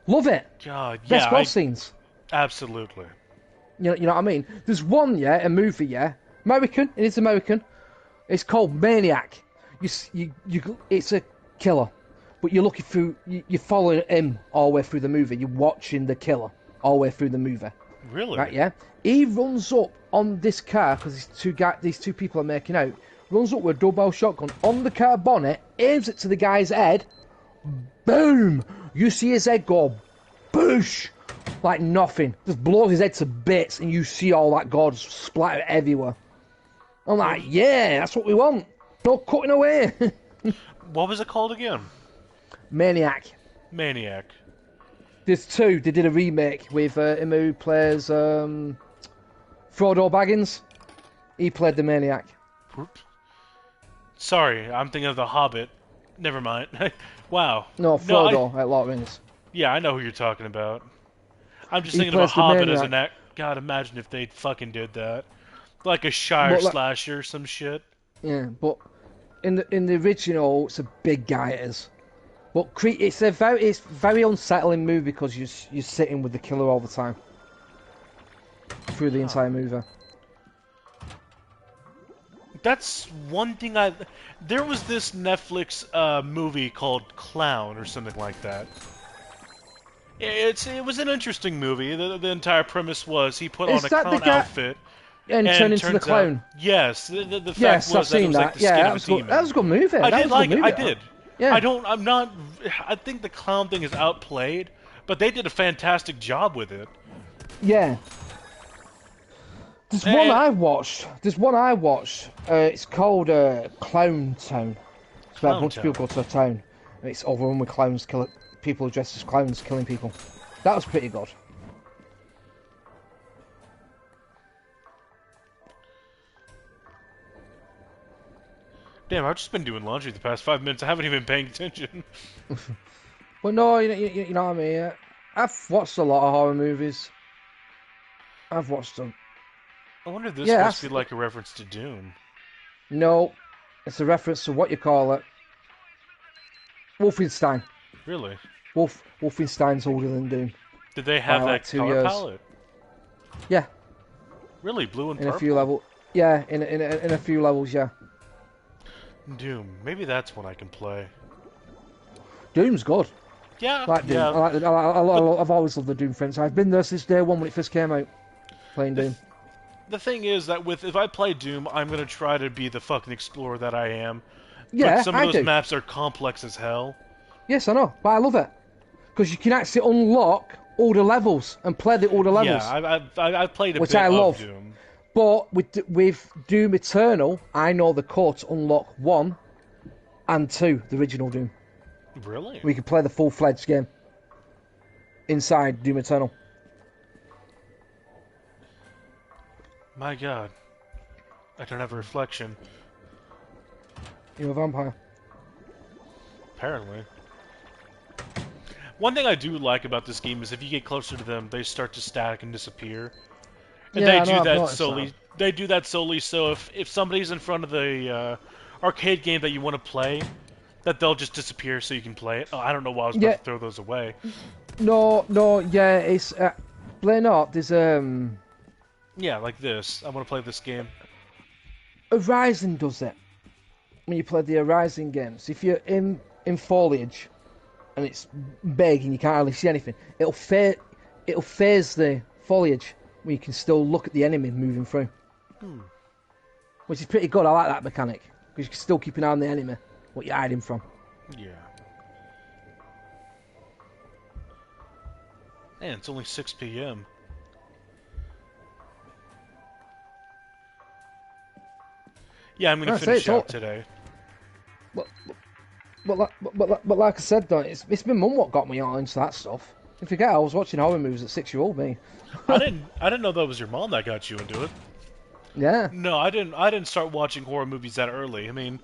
Love it. God, Best gore scenes. Absolutely. You know what I mean? There's one, a movie, American. It is American. It's called Maniac. It's a killer, but you're looking through. You're following him all the way through the movie. You're watching the killer all the way through the movie. Really? Right? Yeah. He runs up on this car because these two people are making out. Runs up with a double shotgun on the car bonnet, aims it to the guy's head. Boom! You see his head go, boosh! Like nothing. Just blows his head to bits, and you see all that gore just splatter everywhere. I'm like, yeah, that's what we want. No cutting away. What was it called again? Maniac. Maniac. There's two. They did a remake with him who plays Frodo Baggins. He played the Maniac. Sorry, I'm thinking of The Hobbit. Never mind. Wow. No, Frodo at Lord of the Rings. Yeah, I know who you're talking about. I'm just He thinking of a plays the Hobbit as Maniac. an act. God, imagine if they fucking did that. Like a Shire But, like- slasher or some shit. Yeah, but in the original, it's a big guy. It is. But it's very unsettling movie because you're sitting with the killer all the time through the entire movie. That's one thing I... There was this Netflix movie called Clown or something like that. It was an interesting movie. The entire premise was he put Is on a that the clown guy- outfit And turn into the turns clown. out- yes, the fact Yes, was I've that it seen was that. like the Yeah, skin that of was a good. demon. That was a good movie. I That did was a like good it. movie. I did. Yeah. I'm not. I think the clown thing is outplayed, but they did a fantastic job with it. Yeah. There's one I watched. It's called Clown Town. It's about a bunch of people go to a town, and it's overrun with clowns, people dressed as clowns killing people. That was pretty good. Damn, I've just been doing laundry the past 5 minutes. I haven't even been paying attention. But no, you know what I mean. I've watched a lot of horror movies. I've watched them. I wonder if this Yeah, must that's- be like a reference to Doom. No, it's a reference to what you call it. Wolfenstein. Really? Wolfenstein's older than Doom. Did they have By, like, that 2 color years. palette? Yeah, Really, blue and in purple. a few levels. Yeah, in a few levels. Yeah, Doom. Maybe that's one I can play. Doom's good. Yeah. I like Doom. yeah. I've always loved the Doom franchise. I've been there since day one when it first came out. Playing Doom. The thing is that if I play Doom, I'm gonna try to be the fucking explorer that I am. Yeah, But some of I those do. maps are complex as hell. Yes, I know, but I love it because you can actually unlock all the levels and play the older levels. Yeah, I've played a Which bit I of love. Doom. But with Doom Eternal, I know the code to unlock 1 and 2, the original Doom. Really? We can play the full-fledged game inside Doom Eternal. My God. I don't have a reflection. You're a vampire. Apparently. One thing I do like about this game is if you get closer to them, they start to static and disappear. And Yeah, I they know, do I've that noticed solely. that. They do that solely so if somebody's in front of the arcade game that you want to play, that they'll just disappear so you can play it. Oh, I don't know why I was about Yeah. to throw those away. No, yeah, it's Blame Up. There's Yeah, like this. I want to play this game. Horizon does it. When you play the Horizon games, if you're in foliage and it's big and you can't really see anything, it'll phase the foliage where you can still look at the enemy moving through. Which is pretty good. I like that mechanic because you can still keep an eye on the enemy, what you're hiding from. Yeah. Man, it's only 6 p.m. Yeah, I'm gonna That's it, finish it's all- out today. But like I said, though, it's been Mum what got me all into that stuff. Don't forget, I was watching horror movies at 6-year-old me. I didn't know that was your mom that got you into it. Yeah. No, I didn't start watching horror movies that early. I mean,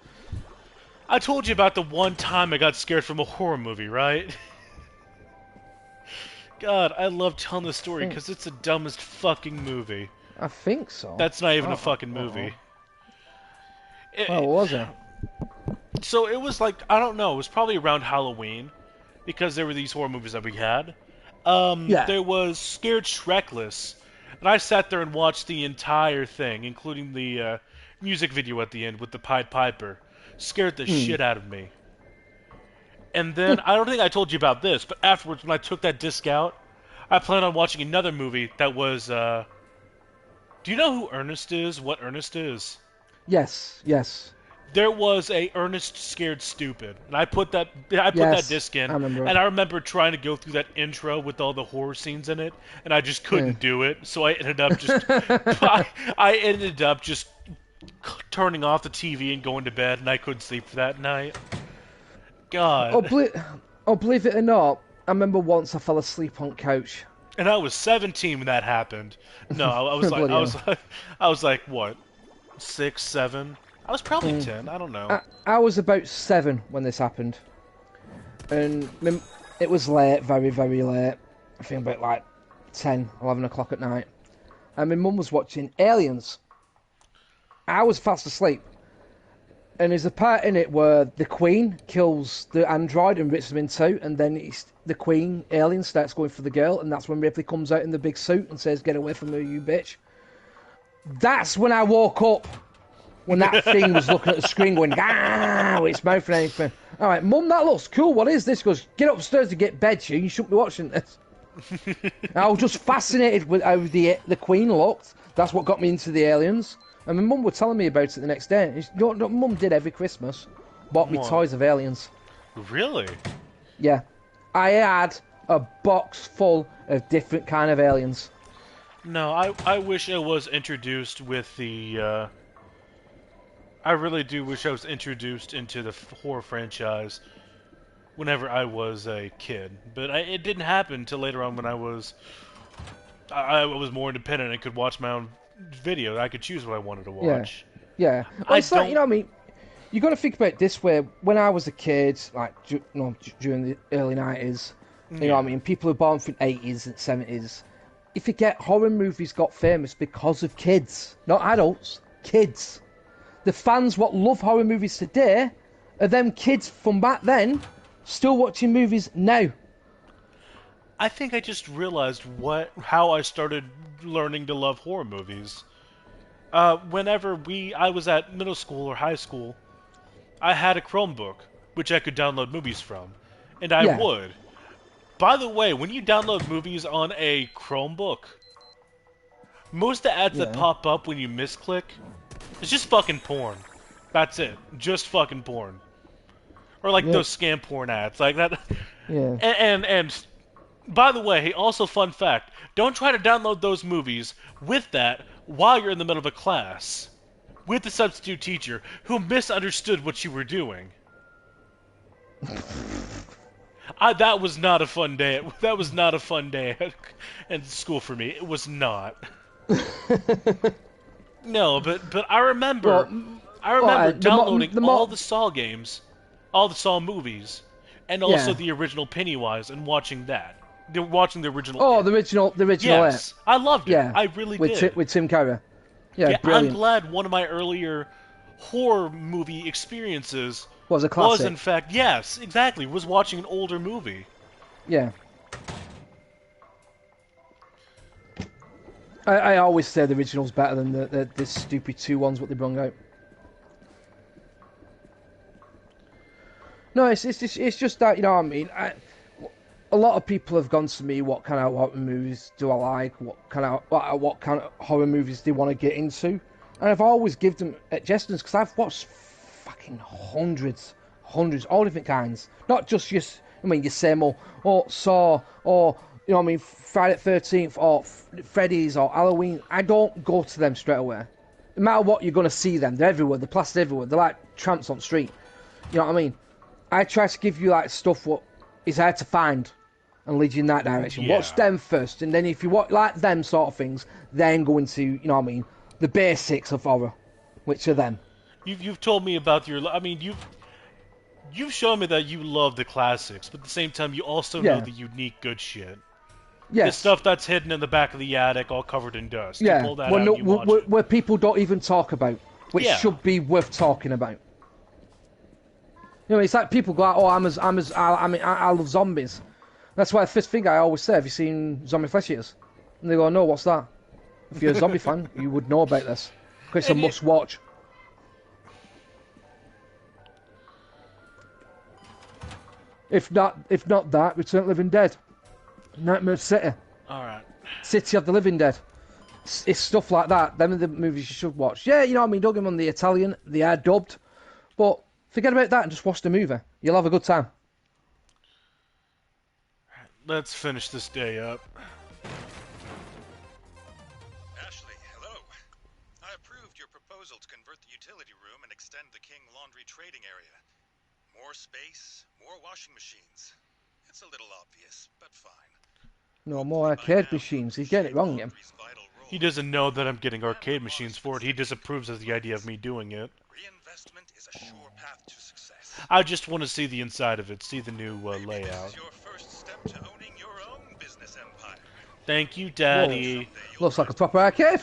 I told you about the one time I got scared from a horror movie, right? God, I love telling this story because it's the dumbest fucking movie. I think so. That's not even Oh, a fucking movie. Well, what was it? So it was like, I don't know, it was probably around Halloween, because there were these horror movies that we had. Yeah. There was Scared Shrekless, and I sat there and watched the entire thing, including the music video at the end with the Pied Piper. Scared the shit out of me. And then, I don't think I told you about this, but afterwards, when I took that disc out, I planned on watching another movie that was, do you know who Ernest is? What Ernest is? Yes. There was a Ernest Scared Stupid, and I put that Yes, that disc in, I remember it. and I remember trying to go through that intro with all the horror scenes in it, and I just couldn't do it. So I ended up just I ended up just turning off the TV and going to bed, and I couldn't sleep for that night. God. Believe it or not, I remember once I fell asleep on couch. And I was 17 when that happened. No, I was like, Bloody I was hell. like, I was like, what, 6, 7? I was probably 10. I don't know. I was about 7 when this happened, and it was late, very, very late. I think about like 10, 11 o'clock at night. And my mum was watching Aliens. I was fast asleep. And there's a part in it where the Queen kills the android and rips him in two, and then the Queen alien starts going for the girl, and that's when Ripley comes out in the big suit and says, "Get away from her, you bitch." That's when I woke up. When that thing was looking at the screen going, ah, with its mouth and anything. All right, Mum, that looks cool. What is this? She goes, get upstairs to get bed, you shouldn't be watching this. I was just fascinated with how the Queen looked. That's what got me into the Aliens. And my mum was telling me about it the next day. You know what Mum did every Christmas? Bought me What? toys of Aliens. Really? Yeah. I had a box full of different kind of aliens. No, I wish I was introduced with the, I really do wish I was introduced into the horror franchise whenever I was a kid. But it didn't happen until later on when I was more independent and could watch my own video. I could choose what I wanted to watch. Yeah. Well, it's like, you know what I mean? You got to think about it this way. When I was a kid, like during the early 90s, you know what I mean? People who were born from 80s and 70s. You forget horror movies got famous because of kids, not adults, kids. The fans what love horror movies today are them kids from back then still watching movies now. I think I just realized how I started learning to love horror movies. Whenever I was at middle school or high school, I had a Chromebook which I could download movies from, and I Yeah. would. By the way, when you download movies on a Chromebook, most of the ads that Yeah. pop up when you misclick, it's just fucking porn. That's it. Just fucking porn. Or like Yeah. those scam porn ads, like that. Yeah. And by the way, also fun fact, don't try to download those movies with that while you're in the middle of a class with the substitute teacher who misunderstood what you were doing. That was not a fun day. That was not a fun day at school for me. It was not. No, but I remember downloading all the Saw games, all the Saw movies, and also Yeah. the original Pennywise and watching that. Watching the original. Oh, the original Yes, I loved it. Yeah. I really with did. with Tim Curry. Yeah, Yeah, brilliant. I'm glad one of my earlier horror movie experiences Was a classic. was in fact, yes, exactly, was watching an older movie. Yeah. I always say the original's better than the stupid 2 ones what they brung out. No, it's just that, you know what I mean. A lot of people have gone to me, what kind of horror movies do I like? What kind of horror movies do they want to get into? And I've always given them suggestions because I've watched fucking hundreds, all different kinds. Not just your same old, or Saw, or you know what I mean, Friday the 13th, or Freddy's, or Halloween. I don't go to them straight away. No matter what, you're gonna see them. They're everywhere. They're plastered everywhere. They're like tramps on the street. You know what I mean? I try to give you like stuff what is hard to find and lead you in that direction. Yeah. Watch them first, and then if you like them sort of things, then go into, you know what I mean, the basics of horror, which are them. You've told me about you've shown me that you love the classics, but at the same time you also know Yeah. the unique good shit. The Yes. stuff that's hidden in the back of the attic, all covered in dust. You Yeah. pull that out and you watch it. Where people don't even talk about, which Yeah. should be worth talking about. You know, it's like people go, "Oh, I love zombies." That's why the first thing I always say, "Have you seen Zombie Flesh Eaters?" And they go, "No, what's that?" If you're a zombie fan, you would know about this. Because it's a And you- must-watch. If not that, Return of the Living Dead, Nightmare City, Alright. City of the Living Dead. It's stuff like that. Them are the movies you should watch. Yeah, you know what I mean. Don't get them on the Italian. They are dubbed, but forget about that and just watch the movie. You'll have a good time. Let's finish this day up. Ashley, hello. I approved your proposal to convert the utility room and extend the King Laundry trading area. More space, more washing machines. It's a little obvious, but fine. No more arcade machines. He's getting it wrong again. He doesn't know that I'm getting arcade machines for it. He disapproves of the idea of me doing it. Reinvestment is a sure path to success. I just want to see the inside of it, see the new Maybe this layout. is your first step to owning your own business empire. Thank you, Daddy. Looks like a proper arcade.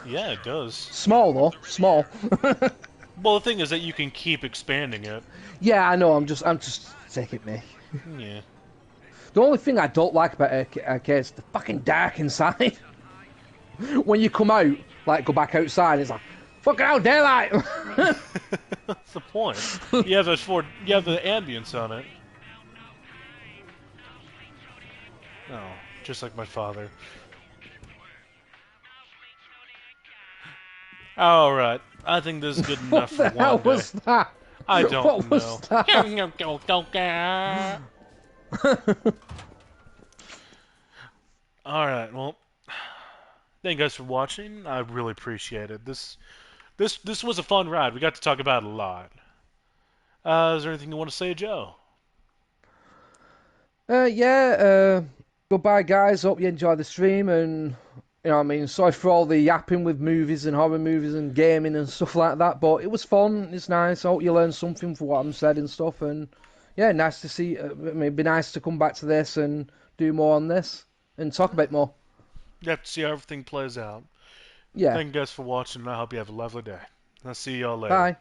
Yeah, it does. Small though, small. Well, the thing is that you can keep expanding it. Yeah, I know. I'm just taking me. Yeah. The only thing I don't like about arcades is the fucking dark inside. When you come out, like go back outside, it's like fucking out daylight. That's the point. You have the ambience on it. Oh, just like my father. All right, I think this is good enough for What the hell one day. was that? I don't What was that? All right, well, thank you guys for watching. I really appreciate it. This was a fun ride. We got to talk about it a lot. Is there anything you want to say, Joe? Goodbye, guys. Hope you enjoyed the stream, and you know what I mean. Sorry for all the yapping with movies and horror movies and gaming and stuff like that, but it was fun. It's nice. I hope you learned something from what I'm said and stuff. And yeah, nice to see. It'd be nice to come back to this and do more on this and talk a bit more. You have to see how everything plays out. Yeah. Thank you guys for watching, and I hope you have a lovely day. I'll see y'all later. Bye.